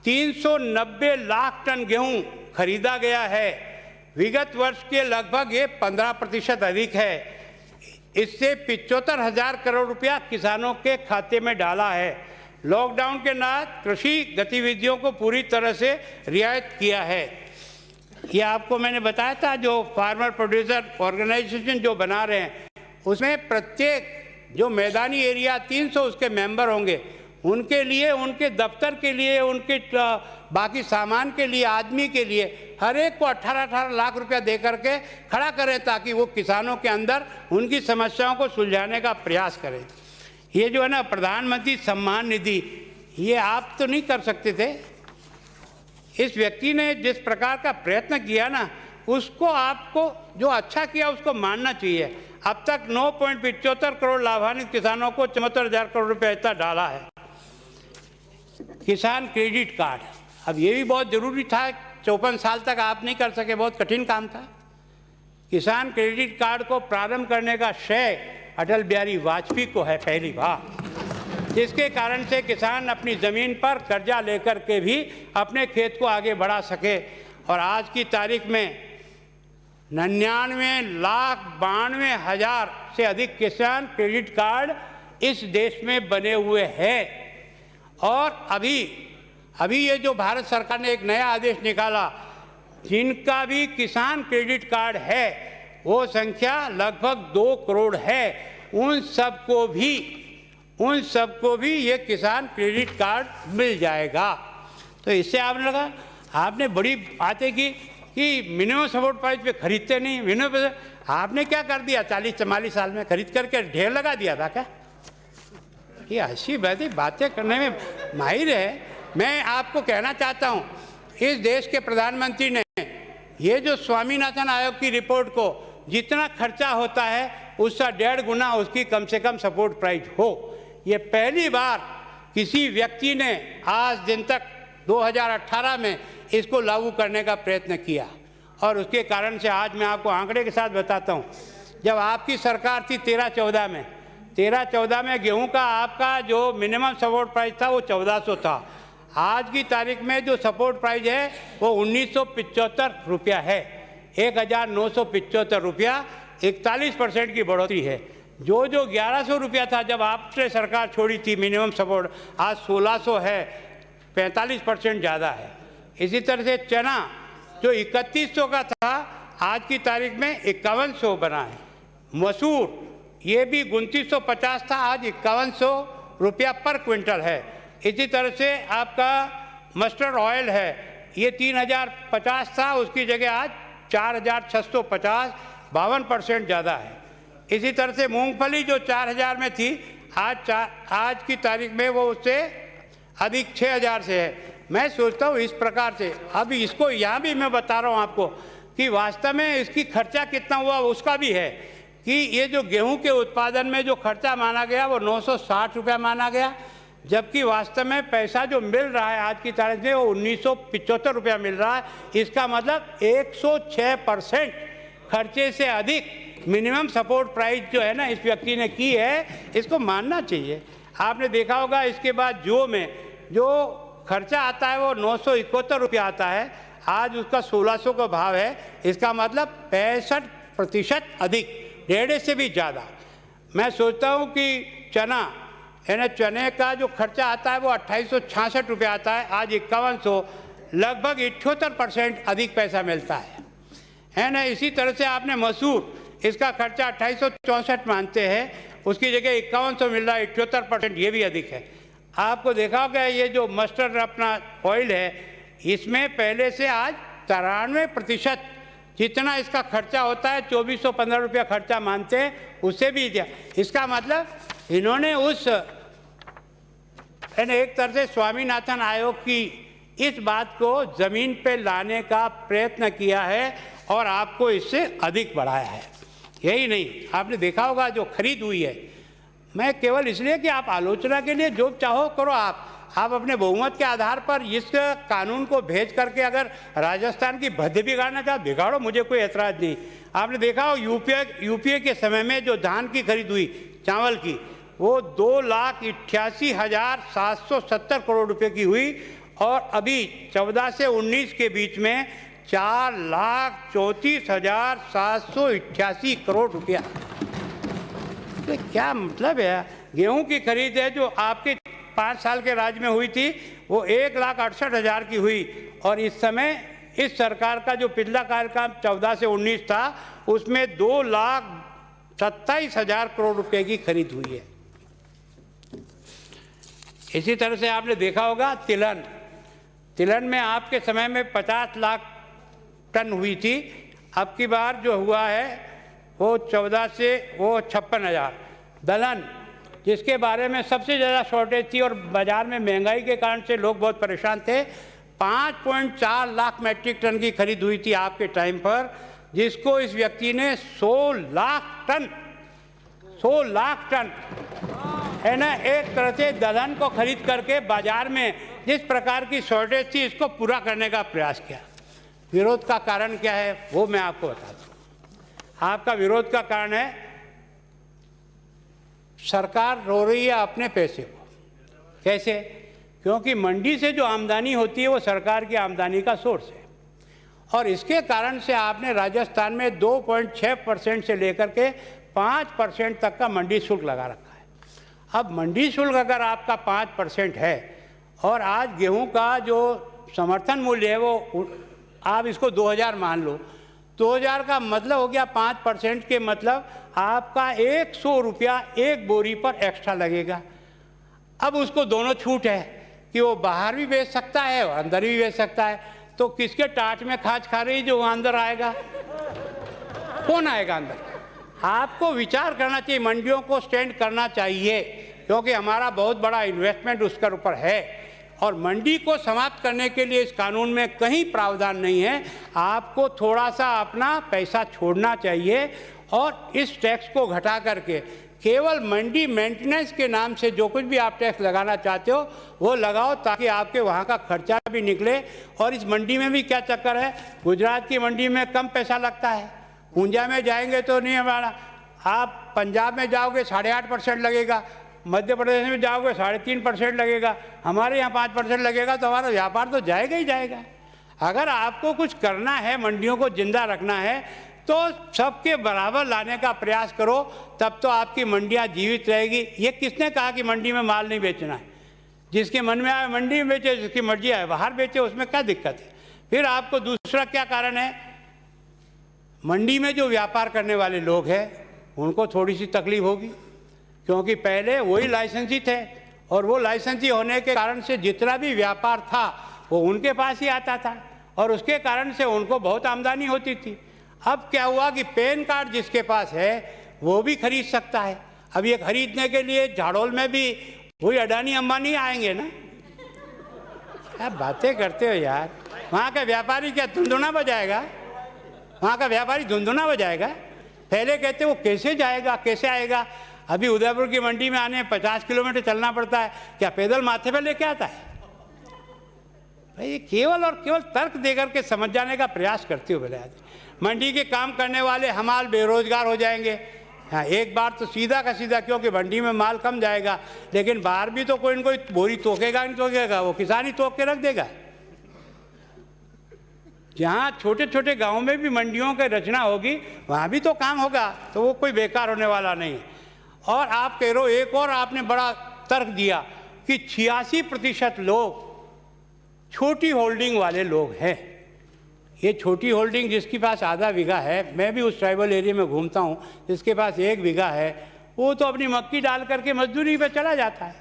390 लाख टन गेहूं खरीदा गया है। विगत वर्ष के लगभग ये 15% अधिक है। इससे 75,000 करोड़ रुपया किसानों के खाते में डाला है। लॉकडाउन के बाद कृषि गतिविधियों को पूरी तरह से रियायत किया है। ये आपको मैंने बताया था, जो फार्मर प्रोड्यूसर ऑर्गेनाइजेशन जो बना रहे हैं उसमें प्रत्येक जो मैदानी एरिया 300 उसके मेंबर होंगे, उनके लिए, उनके दफ्तर के लिए, उनके बाकी सामान के लिए, आदमी के लिए हर एक को 18-18 लाख रुपया दे करके खड़ा करें ताकि वो किसानों के अंदर उनकी समस्याओं को सुलझाने का प्रयास करें। ये जो है ना प्रधानमंत्री सम्मान निधि, ये आप तो नहीं कर सकते थे। इस व्यक्ति ने जिस प्रकार का प्रयत्न किया ना, उसको आपको जो अच्छा किया उसको मानना चाहिए। अब तक 9.75 करोड़ लाभान्वित किसानों को 74,000 करोड़ रुपये इतना डाला है। किसान क्रेडिट कार्ड, अब ये भी बहुत ज़रूरी था, 54 साल तक आप नहीं कर सके, बहुत कठिन काम था। किसान क्रेडिट कार्ड को प्रारंभ करने का श्रेय अटल बिहारी वाजपेयी को है पहली बार, जिसके कारण से किसान अपनी ज़मीन पर कर्जा लेकर के भी अपने खेत को आगे बढ़ा सके। और आज की तारीख में 99,92,000 से अधिक किसान क्रेडिट कार्ड इस देश में बने हुए हैं। और अभी ये जो भारत सरकार ने एक नया आदेश निकाला, जिनका भी किसान क्रेडिट कार्ड है वो संख्या लगभग 2 करोड़ है, उन सबको भी ये किसान क्रेडिट कार्ड मिल जाएगा। तो इससे आपने बड़ी बातें की कि मिनिमम सपोर्ट प्राइस पे खरीदते नहीं, मिनिमम आपने क्या कर दिया 40-44 साल में, खरीद करके ढेर लगा दिया था क्या? ये ऐसी बातें करने में माहिर है। मैं आपको कहना चाहता हूँ, इस देश के प्रधानमंत्री ने ये जो स्वामीनाथन आयोग की रिपोर्ट को जितना खर्चा होता है उसका 1.5 गुना उसकी कम से कम सपोर्ट प्राइस हो, ये पहली बार किसी व्यक्ति ने आज दिन तक 2018 में इसको लागू करने का प्रयत्न किया। और उसके कारण से आज मैं आपको आंकड़े के साथ बताता हूँ, जब आपकी सरकार थी 13-14 में गेहूं का आपका जो मिनिमम सपोर्ट प्राइस था वो 1400 था। आज की तारीख में जो सपोर्ट प्राइस है वो 1975 रुपया है, 1975 रुपया, 41% की बढ़ोतरी है। जो 1100 रुपया था जब आपने सरकार छोड़ी थी मिनिमम सपोर्ट, आज 1600 है, 45% ज़्यादा है। इसी तरह से चना जो 3100 का था आज की तारीख में 5100 बना है। मसूर ये भी 2950 था, आज 5100 रुपया पर क्विंटल है। इसी तरह से आपका मस्टर्ड ऑयल है, ये 3050 था, उसकी जगह आज 4650, 52% ज़्यादा है। इसी तरह से मूंगफली जो 4000 में थी आज की तारीख में वो उससे अधिक 6000 से है। मैं सोचता हूँ इस प्रकार से, अभी इसको यहाँ भी मैं बता रहा हूँ आपको कि वास्तव में इसकी खर्चा कितना हुआ उसका भी है कि ये जो गेहूं के उत्पादन में जो खर्चा माना गया वो 960 रुपया माना गया, जबकि वास्तव में पैसा जो मिल रहा है आज की तारीख में वो 1975 रुपया मिल रहा है। इसका मतलब 106% खर्चे से अधिक मिनिमम सपोर्ट प्राइस जो है ना इस व्यक्ति ने की है, इसको मानना चाहिए। आपने देखा होगा इसके बाद जो में जो खर्चा आता है वो 971 रुपया आता है, आज उसका 1600 का भाव है। इसका मतलब 65% अधिक, 1.5 से भी ज़्यादा। मैं सोचता हूँ कि चने का जो खर्चा आता है वो 2866 रुपया आता है, आज 5100, लगभग 78% अधिक पैसा मिलता है ना। इसी तरह से आपने मसूर, इसका खर्चा 2864 मानते हैं, उसकी जगह 5100 मिल रहा है, 78%, ये भी अधिक है। आपको देखा होगा ये जो मस्टर्ड अपना ऑयल है, इसमें पहले से आज 93% जितना इसका खर्चा होता है 2415 रुपया खर्चा मानते हैं, उससे भी दिया। इसका मतलब इन्होंने एक तरह से स्वामीनाथन आयोग की इस बात को ज़मीन पे लाने का प्रयत्न किया है और आपको इससे अधिक बढ़ाया है। यही नहीं, आपने देखा होगा जो खरीद हुई है, मैं केवल इसलिए कि आप आलोचना के लिए जो चाहो करो, आप अपने बहुमत के आधार पर इस कानून को भेज करके अगर राजस्थान की भद्दे बिगाड़ना चाहो बिगाड़ो, मुझे कोई एतराज़ नहीं। आपने देखा हो यूपीए के समय में जो धान की खरीद हुई चावल की, वो 2,88,770 करोड़ रुपए की हुई, और अभी 14 से 19 के बीच में 4,34,788 करोड़ रुपया। तो क्या मतलब है? गेहूं की खरीद है जो आपके 5 साल के राज में हुई थी वो 1,68,000 की हुई, और इस समय इस सरकार का जो पिछला कार्यकाल 14 से 19 था उसमें 2,27,000 करोड़ रुपए की खरीद हुई है। इसी तरह से आपने देखा होगा तिलहन में आपके समय में 50 लाख टन हुई थी, अब की बार जो हुआ है वो 14 से वो 56,000। दलहन जिसके बारे में सबसे ज़्यादा शॉर्टेज थी और बाज़ार में महंगाई के कारण से लोग बहुत परेशान थे, 5.4 लाख मैट्रिक टन की खरीद हुई थी आपके टाइम पर, जिसको इस व्यक्ति ने 100 लाख टन है ना, एक तरह से दलहन को खरीद करके बाजार में जिस प्रकार की शॉर्टेज थी इसको पूरा करने का प्रयास किया। विरोध का कारण क्या है वो मैं आपको बताता हूँ। आपका विरोध का कारण है सरकार रो रही है अपने पैसे को। कैसे? क्योंकि मंडी से जो आमदनी होती है वो सरकार की आमदनी का सोर्स है, और इसके कारण से आपने राजस्थान में 2.6% से लेकर के 5% तक का मंडी शुल्क लगा रखा है। अब मंडी शुल्क अगर आपका 5% है और आज गेहूं का जो समर्थन मूल्य है वो आप इसको 2000 मान लो, 2000 का मतलब हो गया 5% के मतलब आपका 100 रुपया एक बोरी पर एक्स्ट्रा लगेगा। अब उसको दोनों छूट है कि वो बाहर भी बेच सकता है और अंदर भी बेच सकता है, तो किसके टाट में खाज खा रही जो अंदर आएगा? कौन आएगा अंदर? आपको विचार करना चाहिए, मंडियों को स्टैंड करना चाहिए, क्योंकि हमारा बहुत बड़ा इन्वेस्टमेंट उसके ऊपर है, और मंडी को समाप्त करने के लिए इस कानून में कहीं प्रावधान नहीं है। आपको थोड़ा सा अपना पैसा छोड़ना चाहिए और इस टैक्स को घटा करके केवल मंडी मेंटेनेंस के नाम से जो कुछ भी आप टैक्स लगाना चाहते हो वो लगाओ, ताकि आपके वहाँ का खर्चा भी निकले। और इस मंडी में भी क्या चक्कर है, गुजरात की मंडी में कम पैसा लगता है, ऊंजा में जाएंगे तो नहीं हमारा, आप पंजाब में जाओगे 8.5% लगेगा, मध्य प्रदेश में जाओगे 3.5% लगेगा, हमारे यहाँ 5% लगेगा, तो हमारा व्यापार तो जाएगा ही जाएगा। अगर आपको कुछ करना है, मंडियों को जिंदा रखना है, तो सबके बराबर लाने का प्रयास करो, तब तो आपकी मंडियाँ जीवित रहेगी। ये किसने कहा कि मंडी में माल नहीं बेचना है? जिसके मन में आए मंडी में बेचे, जिसकी मर्जी आए बाहर बेचे, उसमें क्या दिक्कत है? फिर आपको दूसरा क्या कारण है, मंडी में जो व्यापार करने वाले लोग हैं उनको थोड़ी सी तकलीफ होगी, क्योंकि पहले वही लाइसेंसी थे और वो लाइसेंसी होने के कारण से जितना भी व्यापार था वो उनके पास ही आता था और उसके कारण से उनको बहुत आमदनी होती थी। अब क्या हुआ कि पैन कार्ड जिसके पास है वो भी खरीद सकता है। अब ये खरीदने के लिए झाड़ोल में भी वही अडानी अंबानी आएंगे ना। क्या बातें करते हो यार, वहाँ का व्यापारी क्या धुंधुना बजाएगा? वहाँ का व्यापारी धुंधुना बजाएगा? पहले कहते वो कैसे जाएगा, कैसे आएगा? अभी उदयपुर की मंडी में आने 50 किलोमीटर चलना पड़ता है, क्या पैदल माथे पर लेके आता है? भाई केवल और केवल तर्क देकर के समझ जाने का प्रयास करते हो। बोले मंडी के काम करने वाले हमाल बेरोजगार हो जाएंगे। हाँ, एक बार तो सीधा का सीधा, क्योंकि मंडी में माल कम जाएगा, लेकिन बाहर भी तो कोई न कोई बोरी तोकेगा नहीं तोकेगा, वो किसान ही तोक के रख देगा। जहाँ छोटे छोटे गाँव में भी मंडियों की रचना होगी वहाँ भी तो काम होगा, तो वो कोई बेकार होने वाला नहीं। और आप कह रहे हो, एक और आपने बड़ा तर्क दिया कि 86% लोग छोटी होल्डिंग वाले लोग हैं। ये छोटी होल्डिंग जिसके पास आधा बीघा है, मैं भी उस ट्राइबल एरिया में घूमता हूँ, जिसके पास 1 बीघा है, वो तो अपनी मक्की डाल करके मजदूरी पे चला जाता है,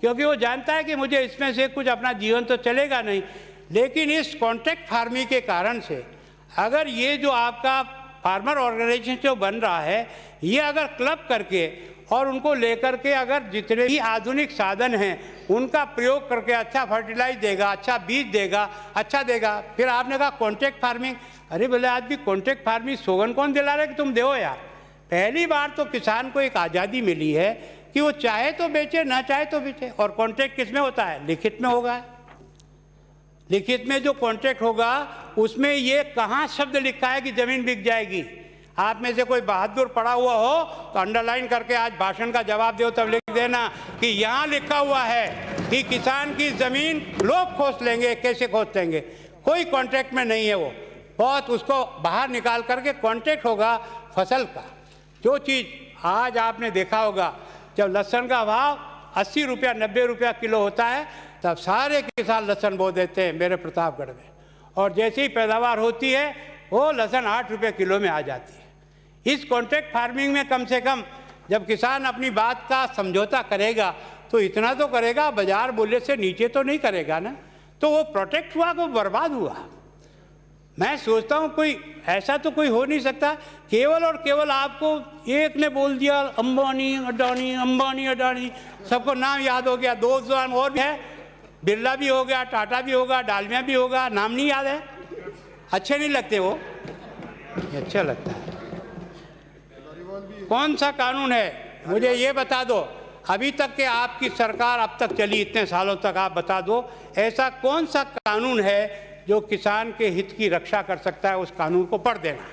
क्योंकि वो जानता है कि मुझे इसमें से कुछ अपना जीवन तो चलेगा नहीं। लेकिन इस कॉन्ट्रैक्ट फार्मिंग के कारण से अगर ये जो आपका फार्मर ऑर्गेनाइजेशन जो बन रहा है, ये अगर क्लब करके और उनको लेकर के अगर जितने भी आधुनिक साधन हैं उनका प्रयोग करके अच्छा फर्टिलाइज देगा, अच्छा बीज देगा, अच्छा देगा। फिर आपने कहा कॉन्ट्रैक्ट फार्मिंग, अरे बोले आज भी कॉन्ट्रैक्ट फार्मिंग सोगन कौन दिला रहा है कि तुम दो यार? पहली बार तो किसान को एक आज़ादी मिली है कि वो चाहे तो बेचे, ना चाहे तो बेचे। और कॉन्ट्रैक्ट किस में होता है? लिखित में होगा। लिखित में जो कॉन्ट्रैक्ट होगा उसमें ये कहाँ शब्द लिखा है कि ज़मीन बिक जाएगी? आप में से कोई बहादुर पड़ा हुआ हो तो अंडरलाइन करके आज भाषण का जवाब दो, तब लिख देना कि यहाँ लिखा हुआ है कि किसान की ज़मीन लोग खोज लेंगे। कैसे खोज लेंगे? कोई कॉन्ट्रैक्ट में नहीं है वो, बहुत उसको बाहर निकाल करके कॉन्ट्रैक्ट होगा फसल का। जो चीज़ आज आपने देखा होगा, जब लहसुन का भाव 80 रुपया 90 रुपया किलो होता है, तब सारे किसान लहसुन बो देते हैं मेरे प्रतापगढ़ में, और जैसे ही पैदावार होती है वो लहसुन 8 रुपये किलो में आ जाती है। इस कॉन्ट्रैक्ट फार्मिंग में कम से कम जब किसान अपनी बात का समझौता करेगा तो इतना तो करेगा, बाजार मूल्य से नीचे तो नहीं करेगा ना। तो वो प्रोटेक्ट हुआ कि बर्बाद हुआ। मैं सोचता हूँ कोई ऐसा तो कोई हो नहीं सकता, केवल और केवल आपको एक ने बोल दिया अंबानी अडानी, अंबानी अडानी, सबको नाम याद हो गया, दो नाम और भी है, बिरला भी हो गया, टाटा भी होगा, डालमिया भी होगा, नाम नहीं याद है। अच्छे नहीं लगते वो, अच्छा लगता है। कौन सा कानून है मुझे ये बता दो, अभी तक के आपकी सरकार अब तक चली इतने सालों तक, आप बता दो ऐसा कौन सा कानून है जो किसान के हित की रक्षा कर सकता है। उस कानून को पढ़ देना।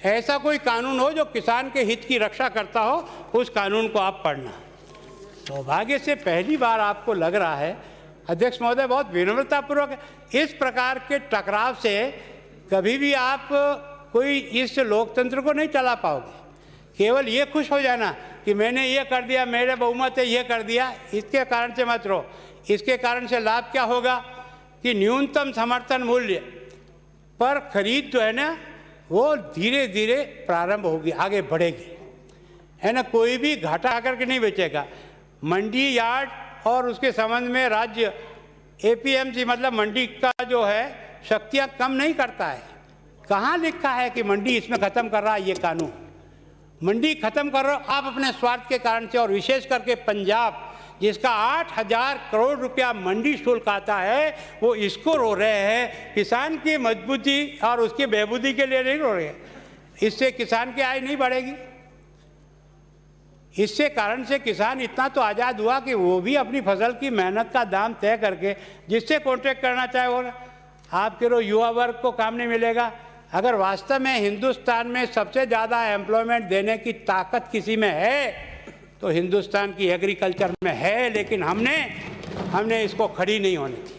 ऐसा कोई कानून हो जो किसान के हित की रक्षा करता हो, उस कानून को आप पढ़ना। सौभाग्य से पहली बार आपको लग रहा है, अध्यक्ष महोदय बहुत विनम्रतापूर्वक, इस प्रकार के टकराव से कभी भी आप कोई इस लोकतंत्र को नहीं चला पाओगे। केवल ये खुश हो जाना कि मैंने ये कर दिया, मेरे बहुमत है, ये कर दिया, इसके कारण से मत रहो। इसके कारण से लाभ क्या होगा कि न्यूनतम समर्थन मूल्य पर खरीद जो है ना, वो धीरे धीरे प्रारंभ होगी, आगे बढ़ेगी, है ना। कोई भी घाटा आकर के नहीं बेचेगा। मंडी यार्ड और उसके संबंध में राज्य एपीएमसी मतलब मंडी का जो है शक्तियाँ कम नहीं करता है। कहाँ लिखा है कि मंडी इसमें ख़त्म कर रहा है ये कानून? मंडी खत्म कर रहे हो आप अपने स्वार्थ के कारण से। और विशेष करके पंजाब, जिसका 8,000 करोड़ रुपया मंडी शुल्क आता है, वो इसको रो रहे हैं। किसान की मजबूती और उसकी बहबूदी के लिए नहीं रो रहे हैं। इससे किसान की आय नहीं बढ़ेगी। इससे कारण से किसान इतना तो आज़ाद हुआ कि वो भी अपनी फसल की मेहनत का दाम तय करके जिससे कॉन्ट्रैक्ट करना चाहे वो, आपके युवा वर्ग को काम नहीं मिलेगा। अगर वास्तव में हिंदुस्तान में सबसे ज़्यादा एम्प्लॉयमेंट देने की ताकत किसी में है तो हिंदुस्तान की एग्रीकल्चर में है। लेकिन हमने इसको खड़ी नहीं होने दी।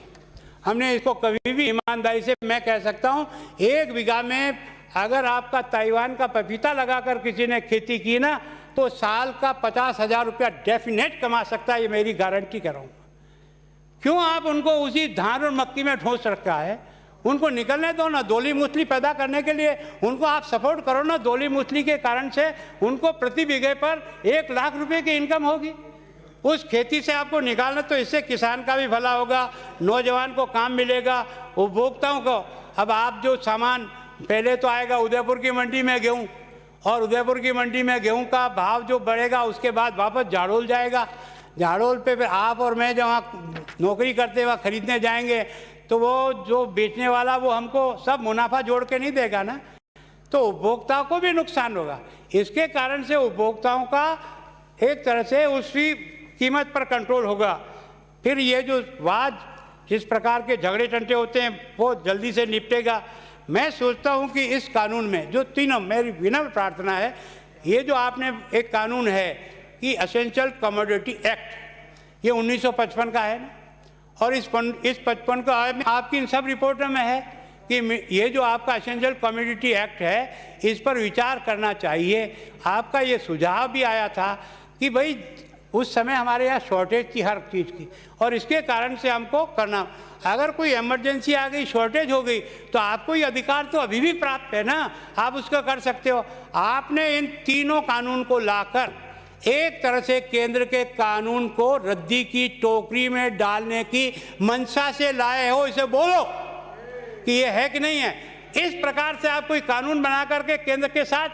हमने इसको कभी भी ईमानदारी से, मैं कह सकता हूँ, 1 बीघा में अगर आपका ताइवान का पपीता लगाकर किसी ने खेती की ना, तो साल का 50,000 रुपया डेफिनेट कमा सकता है। ये मेरी गारंटी कर रहा हूँ। क्यों आप उनको उसी धान और मक्की में ठोस रखा है? उनको निकलने दो ना। दोली मूसली पैदा करने के लिए उनको आप सपोर्ट करो ना। दोली मूसली के कारण से उनको प्रति बीघे पर 1 लाख रुपए की इनकम होगी। उस खेती से आपको निकालना, तो इससे किसान का भी भला होगा, नौजवान को काम मिलेगा, उपभोक्ताओं को। अब आप जो सामान, पहले तो आएगा उदयपुर की मंडी में गेहूँ, और उदयपुर की मंडी में गेहूँ का भाव जो बढ़ेगा उसके बाद वापस झाड़ोल जाएगा। झाड़ोल पे फिर आप और मैं जहाँ नौकरी करते वहाँ खरीदने जाएंगे, तो वो जो बेचने वाला वो हमको सब मुनाफा जोड़ के नहीं देगा ना। तो उपभोक्ताओं को भी नुकसान होगा। इसके कारण से उपभोक्ताओं का एक तरह से उसकी कीमत पर कंट्रोल होगा। फिर ये जो वाद, इस प्रकार के झगड़े टंटे होते हैं, वो जल्दी से निपटेगा। मैं सोचता हूँ कि इस कानून में जो तीनों, मेरी विनम्र प्रार्थना है, ये जो आपने एक कानून है कि एसेंशियल कमोडिटी एक्ट, ये 1955 का है ना, और इस 55 का आपकी इन सब रिपोर्टों में है कि ये जो आपका एसेंशियल कमोडिटी एक्ट है, इस पर विचार करना चाहिए। आपका ये सुझाव भी आया था कि भाई उस समय हमारे यहाँ शॉर्टेज थी हर चीज़ की, और इसके कारण से हमको करना, अगर कोई इमरजेंसी आ गई, शॉर्टेज हो गई, तो आपको ये अधिकार तो अभी भी प्राप्त है ना, आप उसका कर सकते हो। आपने इन तीनों कानून को लाकर एक तरह से केंद्र के कानून को रद्दी की टोकरी में डालने की मंशा से लाए हो। इसे बोलो कि ये है कि नहीं है। इस प्रकार से आप कोई कानून बना करके केंद्र के साथ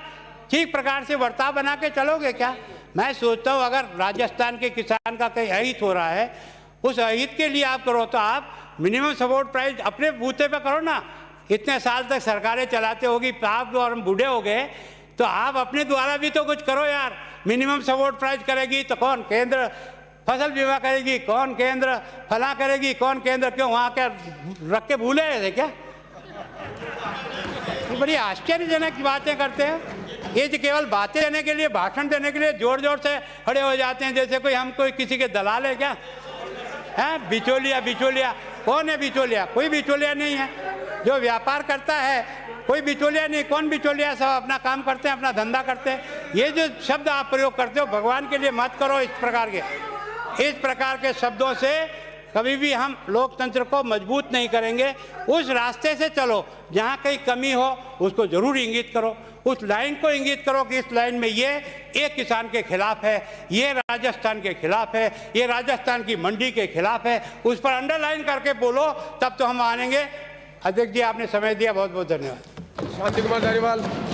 ठीक प्रकार से बर्ताव बना के चलोगे क्या? मैं सोचता हूँ अगर राजस्थान के किसान का कहीं अहित हो रहा है, उस अहित के लिए आप करो तो आप मिनिमम सपोर्ट प्राइस अपने बूते पे करो ना। इतने साल तक सरकारें चलाते होगी, आप और हम बूढ़े हो गए, तो आप अपने द्वारा भी तो कुछ करो यार। मिनिमम सपोर्ट प्राइस करेगी तो कौन? केंद्र। फसल बीमा करेगी कौन? केंद्र। फला करेगी कौन? केंद्र। क्यों वहाँ क्या रख के भूले थे क्या? ये बड़ी आश्चर्यजनक बातें करते हैं। ये जो केवल बातें देने के लिए, भाषण देने के लिए जोर जोर से खड़े हो जाते हैं, जैसे कोई हम कोई किसी के दलाल है क्या? हैं बिचौलिया, बिचौलिया। कौन है बिचौलिया? कोई बिचौलिया नहीं है। जो व्यापार करता है कोई बिचौलिया नहीं। कौन बिचौलिया? सब अपना काम करते हैं, अपना धंधा करते हैं। ये जो शब्द आप प्रयोग करते हो, भगवान के लिए मत करो। इस प्रकार के शब्दों से कभी भी हम लोकतंत्र को मजबूत नहीं करेंगे। उस रास्ते से चलो जहाँ कहीं कमी हो उसको जरूर इंगित करो, उस लाइन को इंगित करो कि इस लाइन में ये एक किसान के खिलाफ है, ये राजस्थान के खिलाफ है, ये राजस्थान की मंडी के खिलाफ है, उस पर अंडरलाइन करके बोलो, तब तो हम मानेंगे। अध्यक्ष जी, आपने समय दिया, बहुत बहुत धन्यवाद। शांति कुमार धारीवाल।